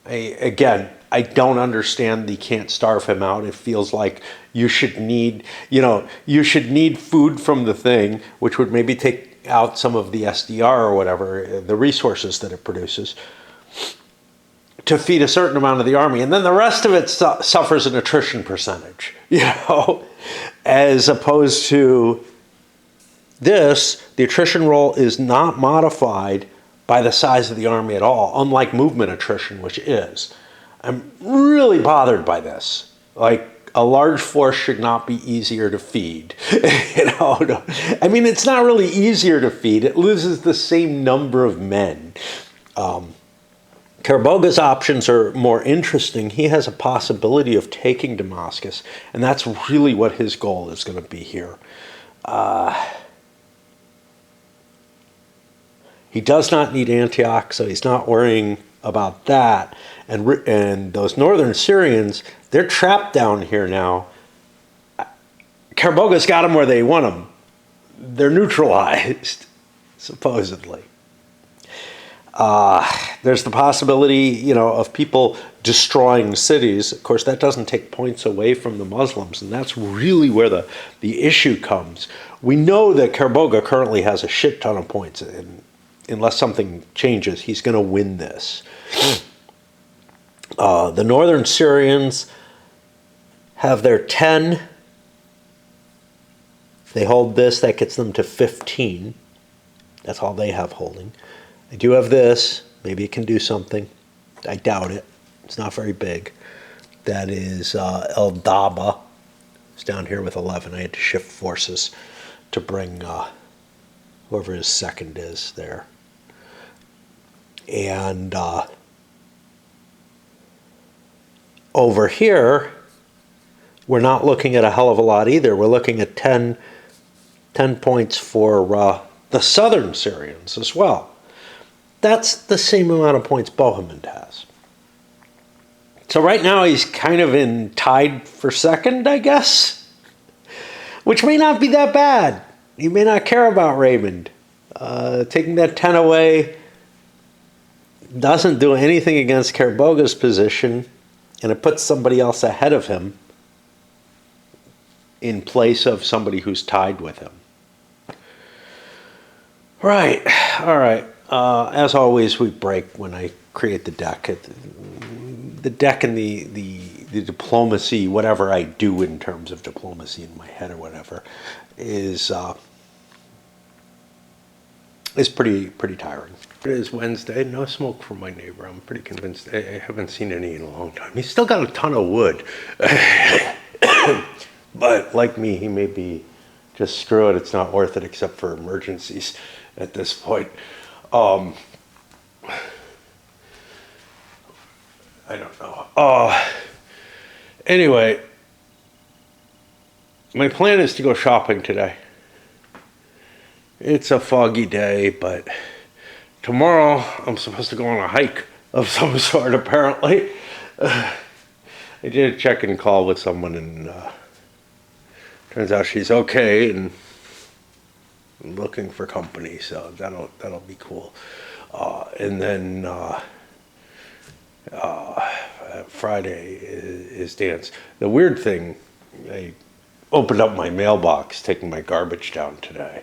I don't understand the can't starve him out. It feels like you should need food from the thing, which would maybe take out some of the SDR or whatever, the resources that it produces, to feed a certain amount of the army. And then the rest of it suffers an attrition percentage, as opposed to this, the attrition roll is not modified by the size of the army at all, unlike movement attrition, which is. I'm really bothered by this. Like, a large force should not be easier to feed. I mean, it's not really easier to feed. It loses the same number of men. Karaboga's options are more interesting. He has a possibility of taking Damascus, and that's really what his goal is going to be here. He does not need Antioch, so he's not worrying about that. And those northern Syrians, they're trapped down here now. Karaboga's got them where they want them. They're neutralized, supposedly. There's the possibility, of people destroying cities. Of course, that doesn't take points away from the Muslims, and that's really where the issue comes. We know that Karaboga currently has a shit ton of points, and unless something changes, he's going to win this. The northern Syrians have their 10. They hold this, that gets them to 15. That's all they have holding. I do have this. Maybe it can do something. I doubt it. It's not very big. That is El Daba. It's down here with 11. I had to shift forces to bring whoever his second is there. And over here, we're not looking at a hell of a lot either. We're looking at 10 points for the southern Syrians as well. That's the same amount of points Bohemond has. So right now he's kind of tied for second, I guess, which may not be that bad. He may not care about Raymond. Taking that 10 away doesn't do anything against Karaboga's position, and it puts somebody else ahead of him in place of somebody who's tied with him. Right. All right. As always, we break when I create the deck. The deck and the diplomacy, whatever I do in terms of diplomacy in my head or whatever, is pretty tiring. It is Wednesday. No smoke from my neighbor. I'm pretty convinced. I haven't seen any in a long time. He's still got a ton of wood. But like me, he may be just screw it. It's not worth it except for emergencies at this point. I don't know. Anyway, my plan is to go shopping today. It's a foggy day, but tomorrow I'm supposed to go on a hike of some sort, apparently. I did a check-in call with someone, and turns out she's okay and looking for company, so that'll be cool. And then Friday is dance. The weird thing, I opened up my mailbox taking my garbage down today,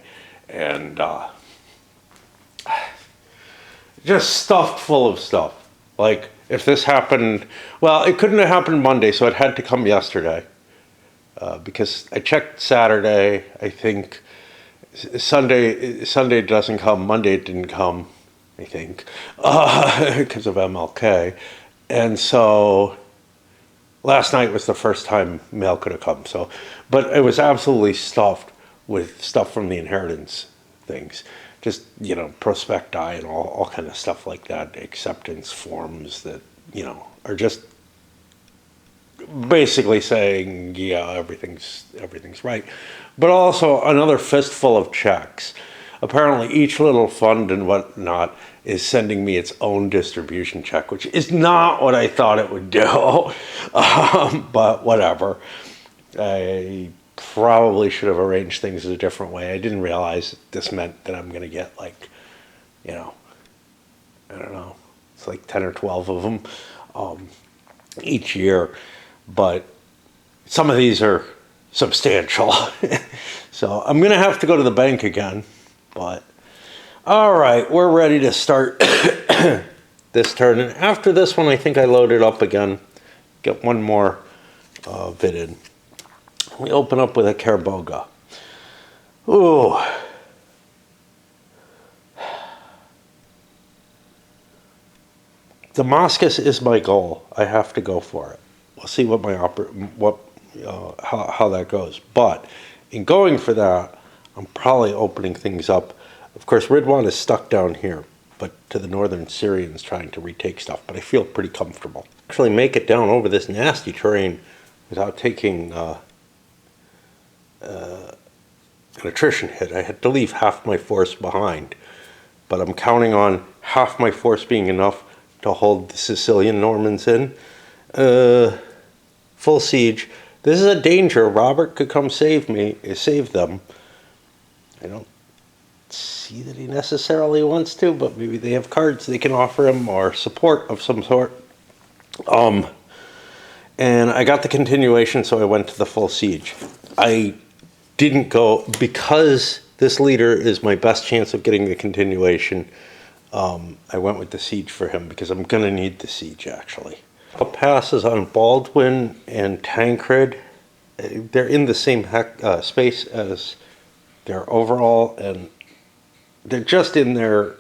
and just stuffed full of stuff. Like, if this happened, well, it couldn't have happened Monday, so it had to come yesterday. Because I checked Saturday, I think Sunday doesn't come, Monday it didn't come, I think, because of MLK. And so last night was the first time mail could have come. So, but it was absolutely stuffed with stuff from the inheritance things. Just, prospecti and all kind of stuff like that, acceptance forms that, are just basically saying, yeah, everything's right. But also another fistful of checks. Apparently each little fund and whatnot is sending me its own distribution check, which is not what I thought it would do. But whatever. I probably should have arranged things a different way. I didn't realize this meant that I'm going to get I don't know, it's like 10 or 12 of them each year. But some of these are substantial. So I'm going to have to go to the bank again. But all right, we're ready to start this turn. And after this one, I think I load it up again. Get one more vid in. We open up with a Kerboga. Ooh. Damascus is my goal. I have to go for it. We'll see what how that goes. But in going for that, I'm probably opening things up. Of course, Ridwan is stuck down here, but to the northern Syrians trying to retake stuff. But I feel pretty comfortable. Actually, make it down over this nasty terrain without taking an attrition hit. I had to leave half my force behind, but I'm counting on half my force being enough to hold the Sicilian Normans in. Full siege. This is a danger. Robert could come save them. I don't see that he necessarily wants to, but maybe they have cards they can offer him or support of some sort. And I got the continuation, so I went to the full siege. I didn't go because this leader is my best chance of getting the continuation. I went with the siege for him because I'm going to need the siege, actually. Passes on Baldwin and Tancred. They're in the same space as their overall, and they're just in there,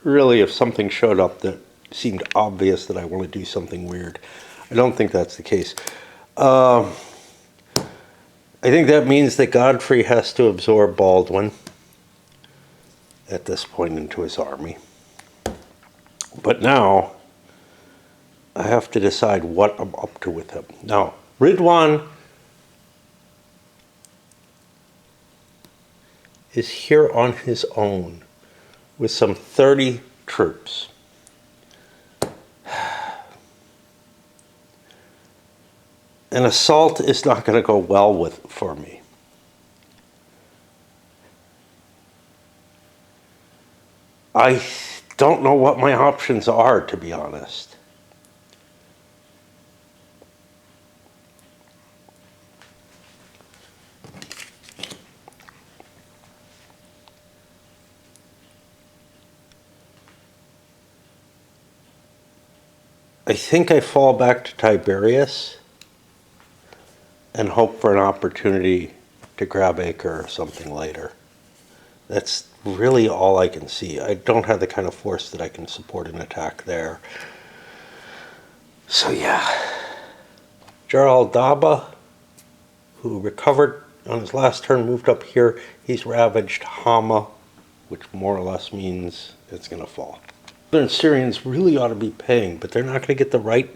really, if something showed up that seemed obvious that I want to do something weird. I don't think that's the case. I think that means that Godfrey has to absorb Baldwin at this point into his army. But now I have to decide what I'm up to with him. Now, Ridwan is here on his own with some 30 troops. An assault is not going to go well for me. I don't know what my options are, to be honest. I think I fall back to Tiberius and hope for an opportunity to grab Acre or something later. That's really all I can see. I don't have the kind of force that I can support an attack there. So yeah. Jarl Daba, who recovered on his last turn, moved up here. He's ravaged Hama, which more or less means it's going to fall. The Syrians really ought to be paying, but they're not going to get the right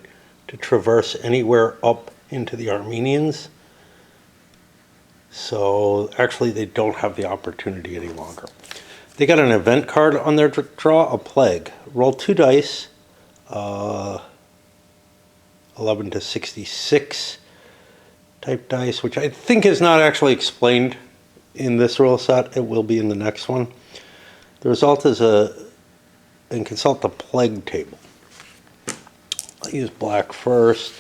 to traverse anywhere up into the Armenians. So actually they don't have the opportunity any longer. They got an event card on their draw, a plague. Roll 2 dice, 11 to 66 type dice, which I think is not actually explained in this rule set. It will be in the next one. The result is and consult the plague table. use black first.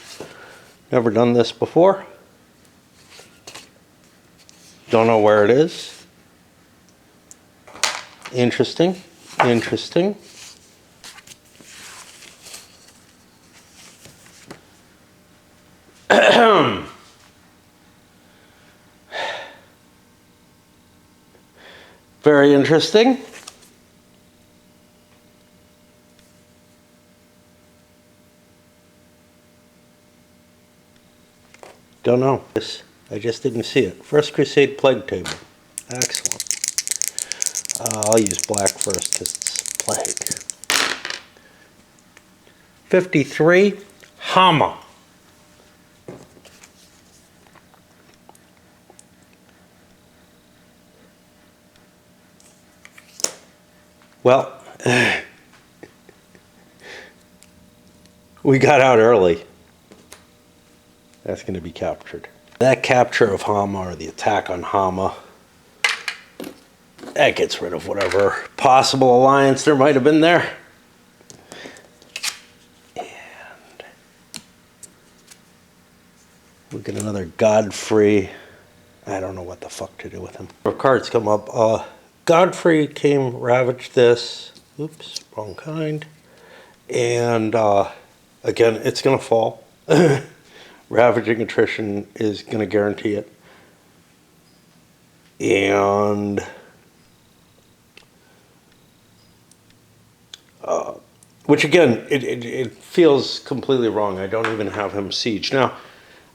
Never done this before. Don't know where it is. Interesting. Interesting. Very interesting. Don't know. I just didn't see it. First Crusade Plague Table. Excellent. I'll use black first because it's plague. 53, Hama. Well, we got out early. That's going to be captured. That capture of Hama, or the attack on Hama, that gets rid of whatever possible alliance there might have been there. And we get another Godfrey. I don't know what the fuck to do with him. Our cards come up. Godfrey came, ravaged this. Oops, wrong kind. And again, it's going to fall. Ravaging attrition is going to guarantee it. And which again, it feels completely wrong. I don't even have him siege. Now,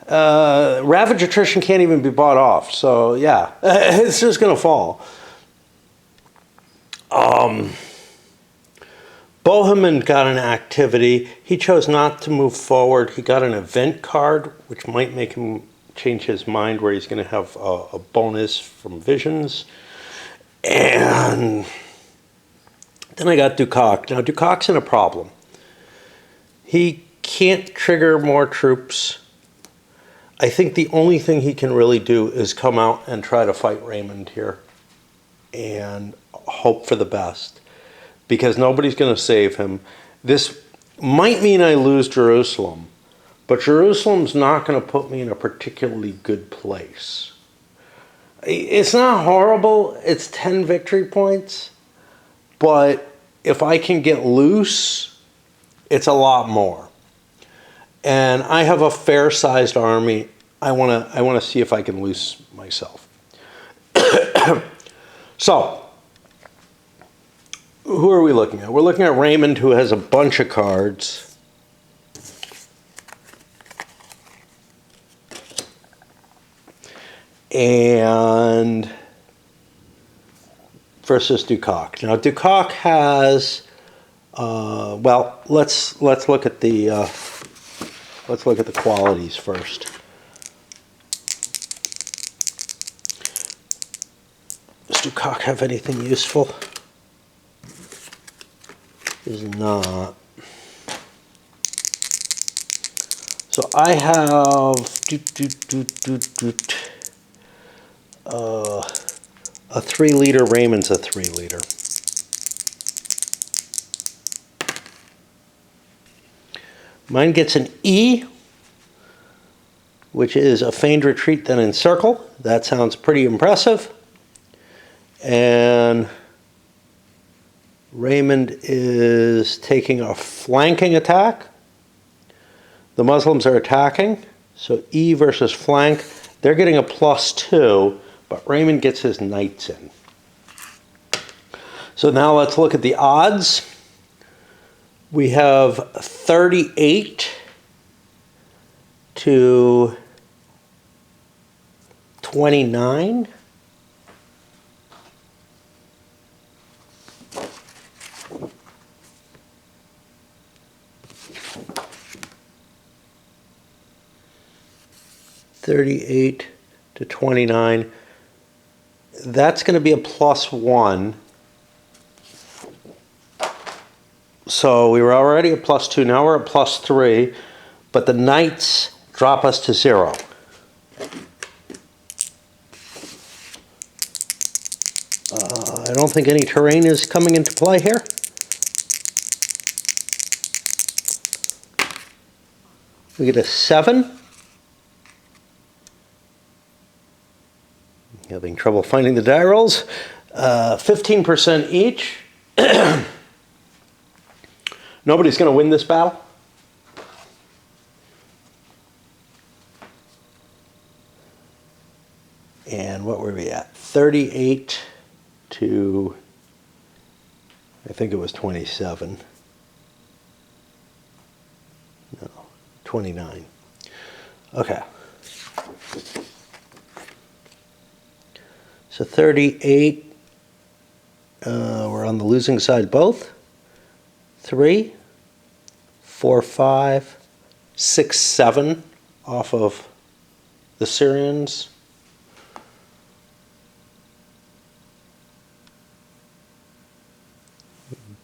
ravage attrition can't even be bought off. So yeah, it's just going to fall. Boheman got an activity. He chose not to move forward. He got an event card, which might make him change his mind, where he's going to have a bonus from visions. And then I got Dukak. Now, Dukak's in a problem. He can't trigger more troops. I think the only thing he can really do is come out and try to fight Raymond here and hope for the best, because nobody's going to save him. This might mean I lose Jerusalem, but Jerusalem's not going to put me in a particularly good place. It's not horrible. It's 10 victory points, but if I can get loose, it's a lot more. And I have a fair-sized army. I want to see if I can loose myself. So, who are we looking at? We're looking at Raymond, who has a bunch of cards. And versus Dukak. Now, Dukak has, well, let's look at the qualities first. Does Dukak have anything useful? Is not. So I have a 3-liter. Raymond's a 3-liter. Mine gets an E, which is a feigned retreat, then encircle. That sounds pretty impressive. And Raymond is taking a flanking attack. The Muslims are attacking. So E versus flank. They're getting a +2, but Raymond gets his knights in. So now let's look at the odds. We have 38 to 29. $38 to 29. That's going to be a +1. So we were already at +2. Now we're at +3. But the knights drop us to 0. I don't think any terrain is coming into play here. We get a 7. Having trouble finding the die rolls. 15% each. Nobody's going to win this battle. And what were we at? 38 to, I think it was 27. No, 29. Okay. So 38, we're on the losing side both. 3, 4, 5, 6, 7 off of the Syrians.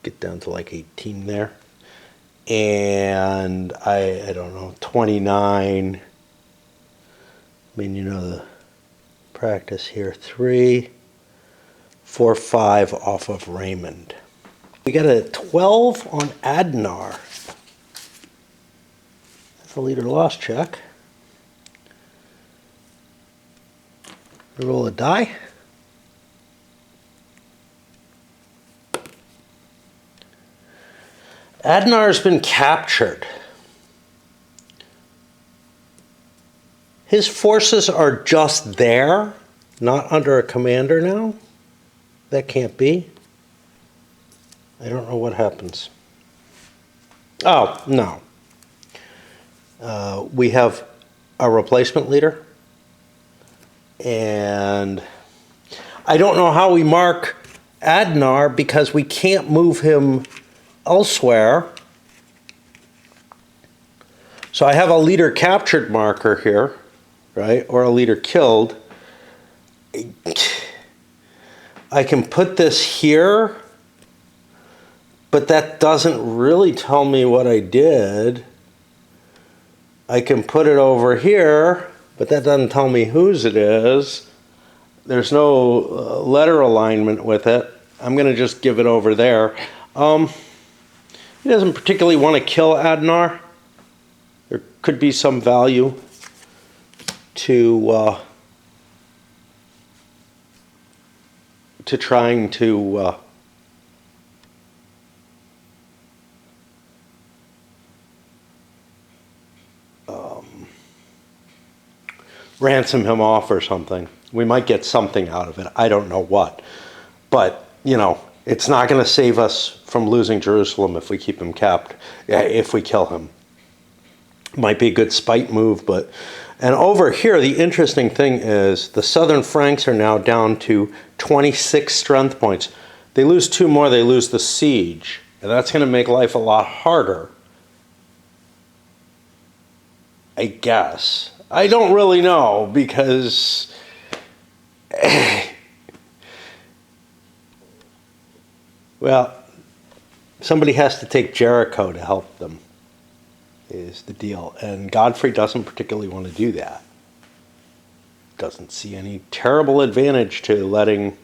Get down to like 18 there. And I don't know, 29. I mean, you know the practice here. 3, 4, 5 off of Raymond. We got a 12 on Adnar. That's a leader loss check. We roll a die. Adnar's been captured. His forces are just there, not under a commander now. That can't be. I don't know what happens. Oh, no. We have a replacement leader. And I don't know how we mark Adnar because we can't move him elsewhere. So I have a leader captured marker here, right? Or a leader killed. I can put this here, but that doesn't really tell me what I did. I can put it over here, but that doesn't tell me whose it is. There's no letter alignment with it. I'm going to just give it over there. He doesn't particularly want to kill Adnar. There could be some value to trying to ransom him off or something. We might get something out of it. I don't know what. But, you know, it's not going to save us from losing Jerusalem if we keep him capped, if we kill him. Might be a good spite move, but... And over here, the interesting thing is the Southern Franks are now down to 26 strength points. They lose 2 more, they lose the siege. And that's going to make life a lot harder. I guess. I don't really know, because... Well, somebody has to take Jericho to help them, is the deal. And Godfrey doesn't particularly want to do that. Doesn't see any terrible advantage to letting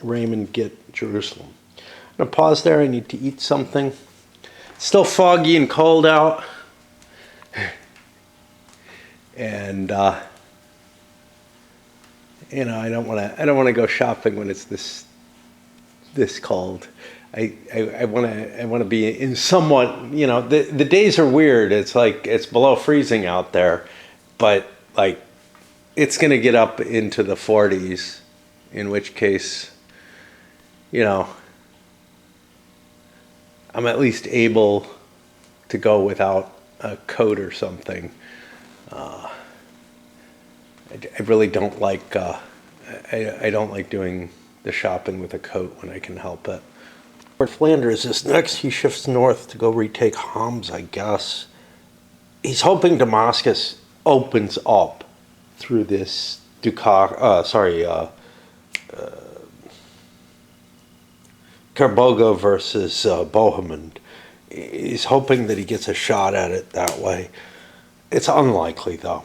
Raymond get Jerusalem. I'm going to pause there. I need to eat something. It's still foggy and cold out. And you know, I don't want to go shopping when it's this cold. I want to be in somewhat, you know, the days are weird. It's like it's below freezing out there, but like it's going to get up into the 40s, in which case, you know, I'm at least able to go without a coat or something. I really don't like I don't like doing the shopping with a coat when I can help it. Lord Flanders is next. He shifts north to go retake Homs, I guess. He's hoping Damascus opens up through this Karboga versus Bohemond. He's hoping that he gets a shot at it that way. It's unlikely, though.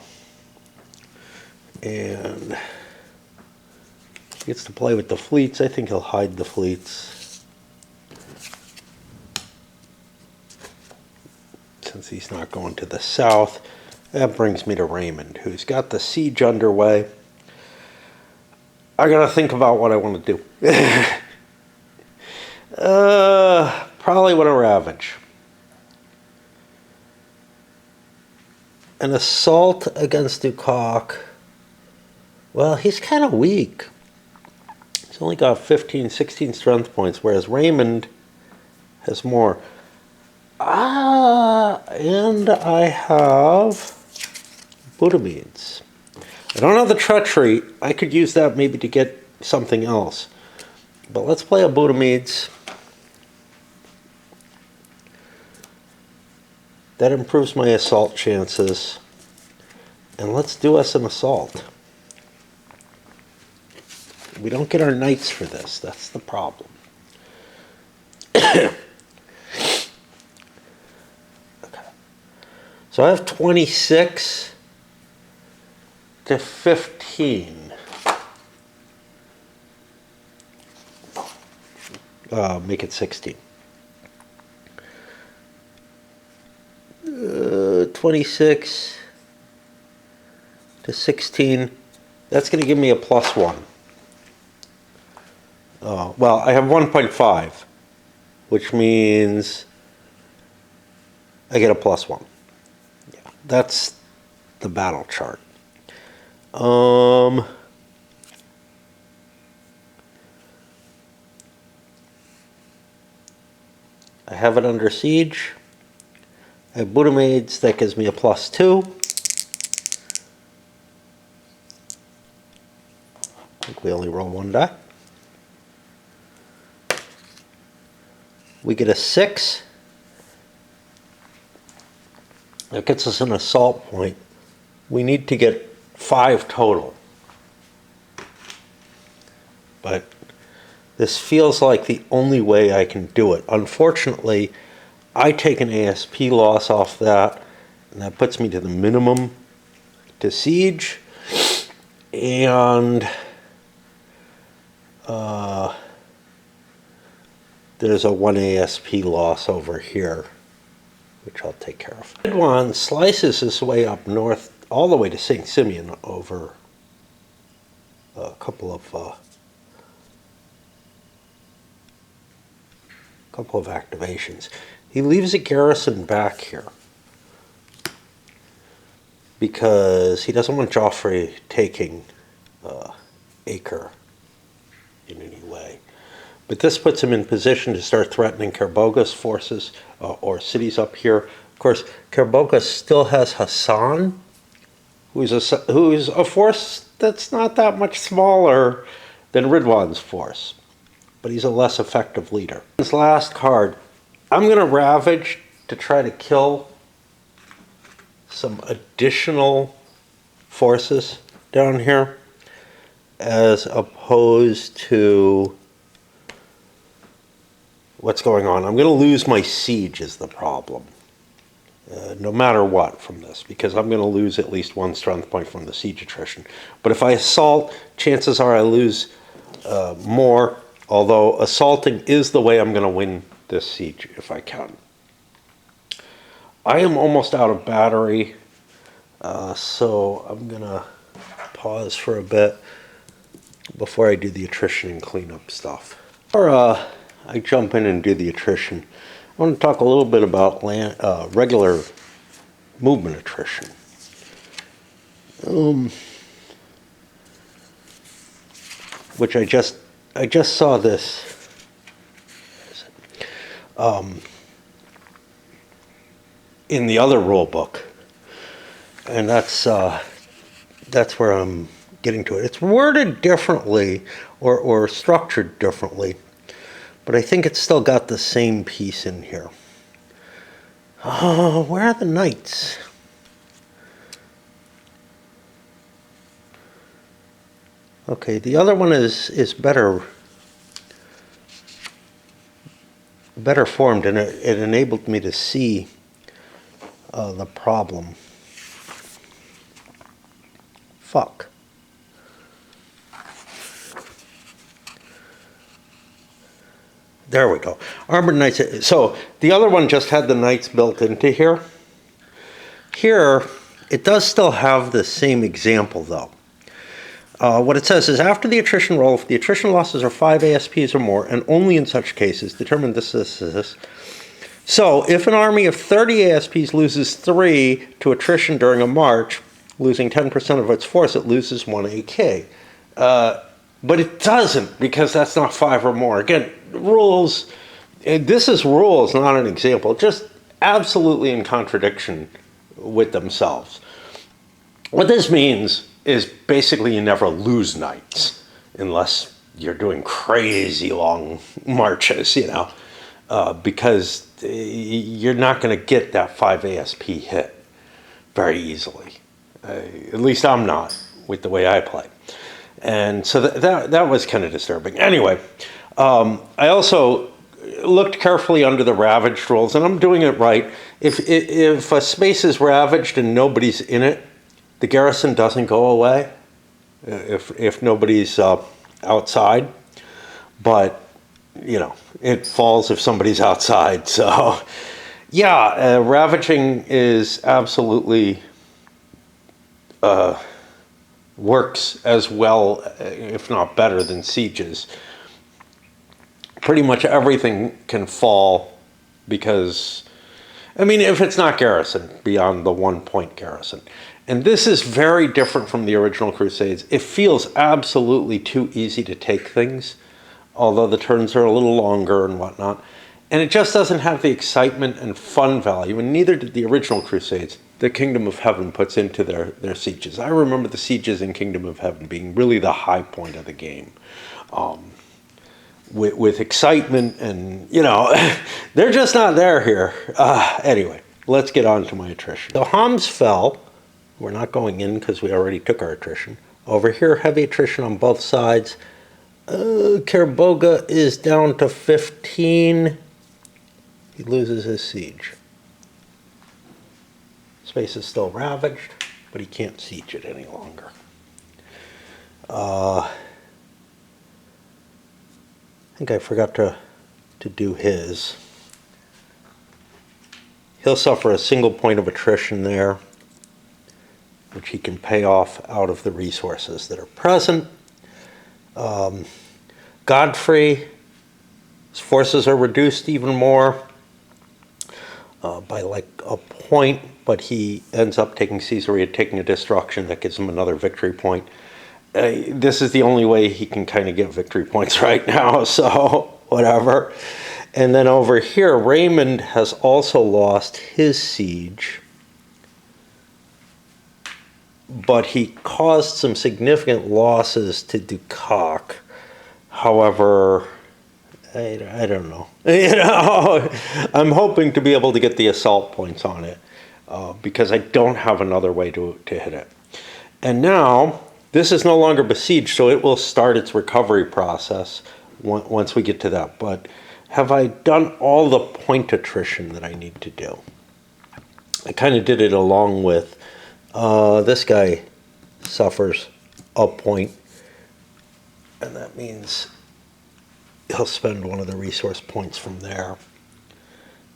And he gets to play with the fleets. I think he'll hide the fleets. since he's not going to the south. That brings me to Raymond, who's got the siege underway. I gotta think about what I want to do. Probably want to ravage. An assault against Dukak. Well, he's kind of weak. He's only got 15, 16 strength points, whereas Raymond has more. And I have Budamedes. I don't have the treachery. I could use that maybe to get something else. But let's play a Budamedes. That improves my assault chances. And let's do us an assault. We don't get our knights for this. That's the problem. Okay. So I have 26 to 15. Make it 16. 26 to 16. That's going to give me a +1. Well, I have 1.5, which means I get a +1. Yeah, that's the battle chart. I have it under siege. I have Budamedes, that gives me a +2. I think we only roll one die. We get a 6. That gets us an assault point. We need to get 5 total. But this feels like the only way I can do it. Unfortunately, I take an ASP loss off that, and that puts me to the minimum to siege. And there's a 1 ASP loss over here, which I'll take care of. Ridwan slices his way up north all the way to St. Simeon over a couple of activations. He leaves a garrison back here because he doesn't want Joffrey taking Acre in any way. But this puts him in position to start threatening Kerboga's forces or cities up here. Of course, Kerboga still has Hassan, who's a force that's not that much smaller than Ridwan's force, but he's a less effective leader. His last card, I'm going to ravage to try to kill some additional forces down here, as opposed to what's going on. I'm going to lose my siege is the problem, no matter what from this, because I'm going to lose at least 1 strength point from the siege attrition. But if I assault, chances are I lose more, although assaulting is the way I'm going to win this siege if I can. I am almost out of battery, so I'm going to pause for a bit before I do the attrition and cleanup stuff. Before I jump in and do the attrition, I want to talk a little bit about regular movement attrition. Which I just saw this in the other rule book, and that's where I'm getting to it. It's worded differently or structured differently, but I think it's still got the same piece in here. Where are the knights? Okay, the other one is better formed, and it enabled me to see the problem. Fuck. There we go. Armored knights. So the other one just had the knights built into here. Here, it does still have the same example, though. What it says is, after the attrition roll, if the attrition losses are 5 ASPs or more, and only in such cases, determine this. So, if an army of 30 ASPs loses 3 to attrition during a march, losing 10% of its force, it loses 1 AK. But it doesn't, because that's not 5 or more. Again, rules, this is rules, not an example, just absolutely in contradiction with themselves. What this means is basically you never lose knights unless you're doing crazy long marches, because you're not going to get that 5 ASP hit very easily. At least I'm not with the way I play. And so that was kind of disturbing. Anyway, I also looked carefully under the ravaged rules, and I'm doing it right. If a space is ravaged and nobody's in it, the garrison doesn't go away if nobody's outside. But, it falls if somebody's outside. So, yeah, ravaging is absolutely works as well, if not better, than sieges. Pretty much everything can fall because, if it's not garrison, beyond the 1 point garrison. And this is very different from the original Crusades. It feels absolutely too easy to take things, although the turns are a little longer and whatnot. And it just doesn't have the excitement and fun value, and neither did the original Crusades the Kingdom of Heaven puts into their sieges. I remember the sieges in Kingdom of Heaven being really the high point of the game. With excitement and, they're just not there here. Anyway, let's get on to my attrition. So Homs fell. We're not going in because we already took our attrition. Over here, heavy attrition on both sides. Kerboga is down to 15. He loses his siege. Space is still ravaged, but he can't siege it any longer. I think I forgot to do his. He'll suffer a single point of attrition there, which he can pay off out of the resources that are present. Godfrey, his forces are reduced even more by like a point, but he ends up taking Caesarea, taking a destruction that gives him another victory point. This is the only way he can kind of get victory points right now, so whatever. And then over here, Raymond has also lost his siege, but he caused some significant losses to Ducac. However, I don't know. I'm hoping to be able to get the assault points on it because I don't have another way to hit it. And now, this is no longer besieged, so it will start its recovery process once we get to that. But have I done all the point attrition that I need to do? I kind of did it along with this guy suffers a point, and that means he'll spend one of the resource points from there.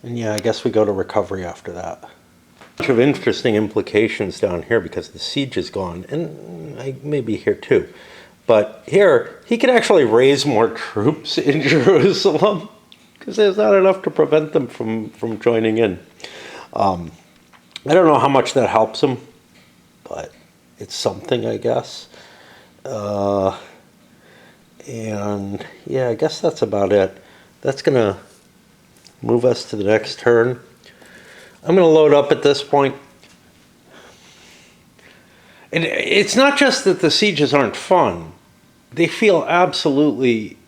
And yeah, I guess we go to recovery after that. A bunch of interesting implications down here because the siege is gone, and I may be here too. But here, he can actually raise more troops in Jerusalem because there's not enough to prevent them from joining in. I don't know how much that helps him, but it's something, I guess. And yeah, I guess that's about it. That's going to move us to the next turn. I'm going to load up at this point. And it's not just that the sieges aren't fun. They feel absolutely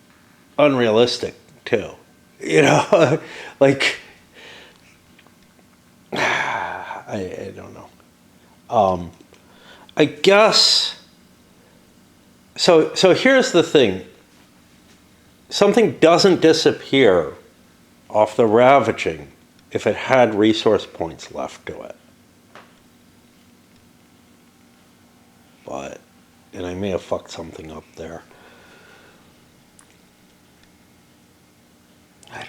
unrealistic, too. Like, I don't know. I guess, so here's the thing. Something doesn't disappear off the ravaging if it had resource points left to it. And I may have fucked something up there. I don't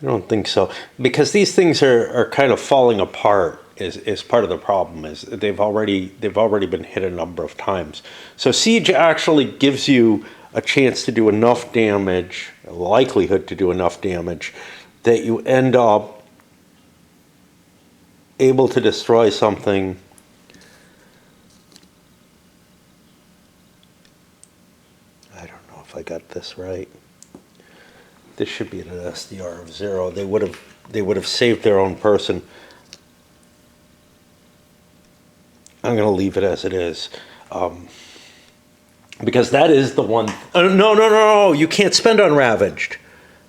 know. I don't think so, because these things are kind of falling apart. Is part of the problem. Is they've already been hit a number of times. So siege actually gives you a chance to do enough damage, a likelihood to do enough damage, that you end up able to destroy something. I don't know if I got this right. This should be at an SDR of 0. They would have saved their own person. I'm going to leave it as it is, because that is the one. No! You can't spend on ravaged.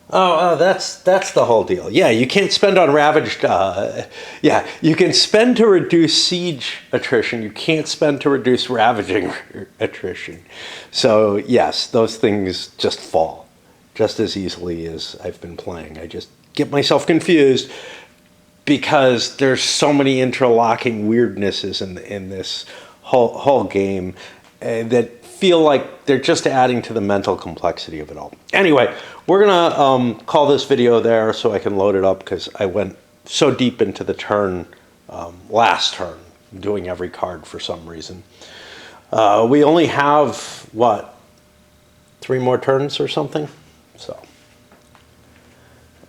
That's the whole deal. Yeah, you can't spend on ravaged. Yeah, you can spend to reduce siege attrition. You can't spend to reduce ravaging attrition. So yes, those things just fall just as easily as I've been playing. I just get myself confused because there's so many interlocking weirdnesses in this whole game that feel like they're just adding to the mental complexity of it all. Anyway, we're gonna call this video there so I can load it up, because I went so deep into the turn, last turn, doing every card for some reason. We only have, what, 3 more turns or something? So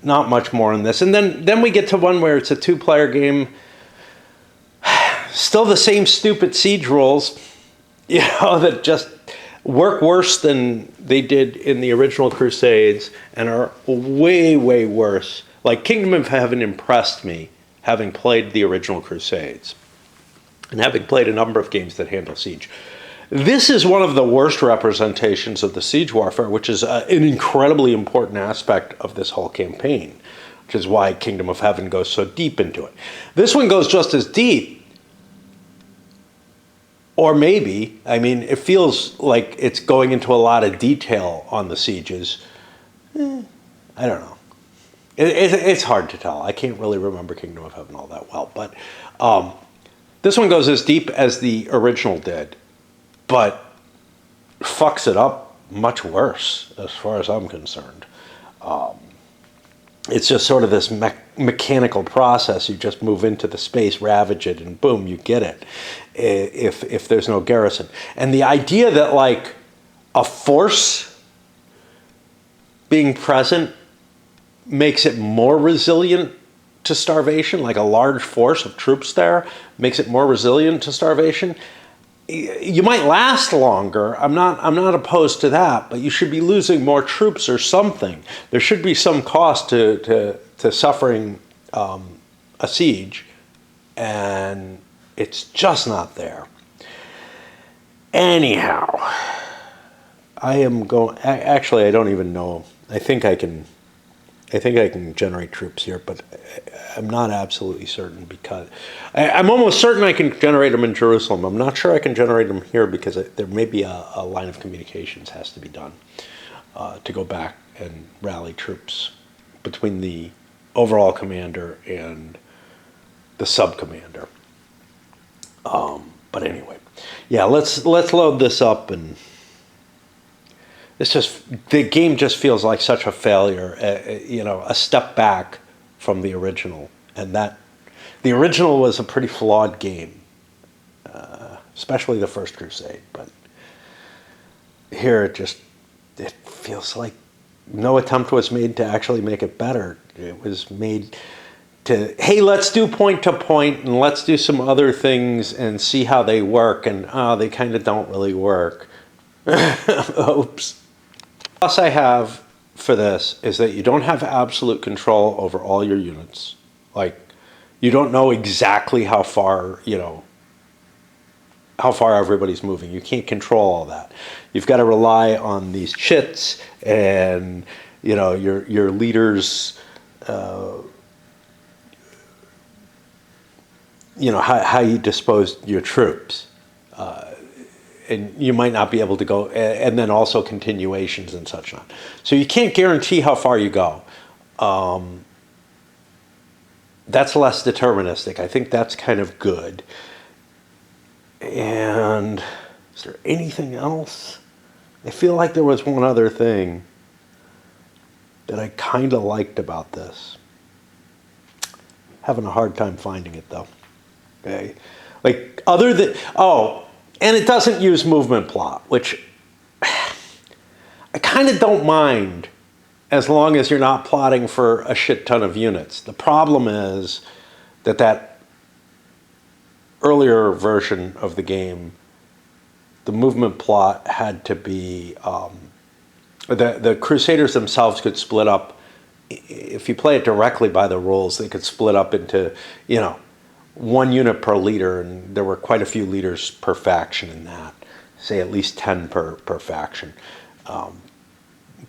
not much more in this. And then we get to one where it's a 2-player game. Still the same stupid siege rules, that just work worse than they did in the original Crusades and are way, way worse. Like, Kingdom of Heaven impressed me, having played the original Crusades and having played a number of games that handle siege. This is one of the worst representations of the siege warfare, which is an incredibly important aspect of this whole campaign, which is why Kingdom of Heaven goes so deep into it. This one goes just as deep, or maybe, I mean, it feels like it's going into a lot of detail on the sieges. I don't know. It's hard to tell. I can't really remember Kingdom of Heaven all that well, but this one goes as deep as the original did, but fucks it up much worse as far as I'm concerned. It's just sort of this mechanical process. You just move into the space, ravage it, and boom, you get it, if there's no garrison. And the idea that, like, a force being present makes it more resilient to starvation, like a large force of troops there makes it more resilient to starvation. You might last longer. I'm not opposed to that, but you should be losing more troops or something. There should be some cost to suffering a siege, and it's just not there. Anyhow, I am going. Actually, I don't even know. I think I can generate troops here, but I'm not absolutely certain, because I'm almost certain I can generate them in Jerusalem. I'm not sure I can generate them here, because there may be a line of communications has to be done to go back and rally troops between the overall commander and the sub-commander. But anyway, yeah, let's load this up, and the game just feels like such a failure, a step back from the original. And that the original was a pretty flawed game, especially the first Crusade. But here it feels like no attempt was made to actually make it better. It was made to, hey, let's do point to point, and let's do some other things and see how they work. And they kind of don't really work. Oops. Plus I have for this is that you don't have absolute control over all your units. Like, you don't know exactly how far everybody's moving. You can't control all that. You've got to rely on these chits and your leaders, how you dispose your troops. And you might not be able to go, and then also continuations and such on. So you can't guarantee how far you go. That's less deterministic. I think that's kind of good. And is there anything else? I feel like there was one other thing that I kind of liked about this. Having a hard time finding it though. Okay, like other than and it doesn't use movement plot, which I kind of don't mind as long as you're not plotting for a shit ton of units. The problem is that earlier version of the game, the movement plot had to be the Crusaders themselves could split up. If you play it directly by the rules, they could split up into, 1 unit per leader, and there were quite a few leaders per faction in that. Say at least 10 per faction.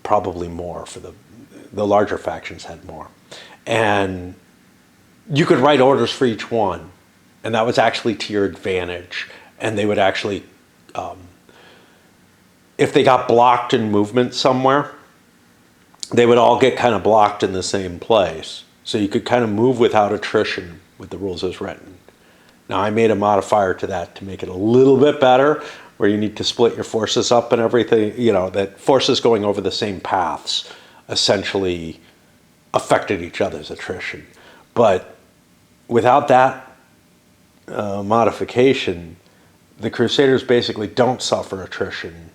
Probably more for the larger factions had more. And you could write orders for each one, and that was actually to your advantage. And they would actually, if they got blocked in movement somewhere, they would all get kind of blocked in the same place. So you could kind of move without attrition with the rules as written. Now I made a modifier to that to make it a little bit better, where you need to split your forces up and everything, that forces going over the same paths essentially affected each other's attrition. But without that modification, the Crusaders basically don't suffer attrition,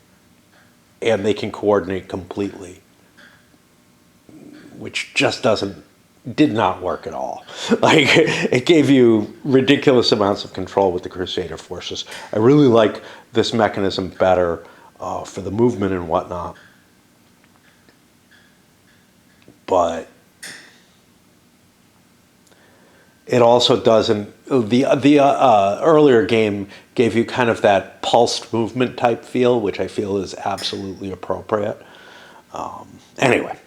and they can coordinate completely, which just did not work at all. Like, it gave you ridiculous amounts of control with the Crusader forces. I really like this mechanism better for the movement and whatnot. But it also doesn't, the earlier game gave you kind of that pulsed movement type feel, which I feel is absolutely appropriate. Anyway,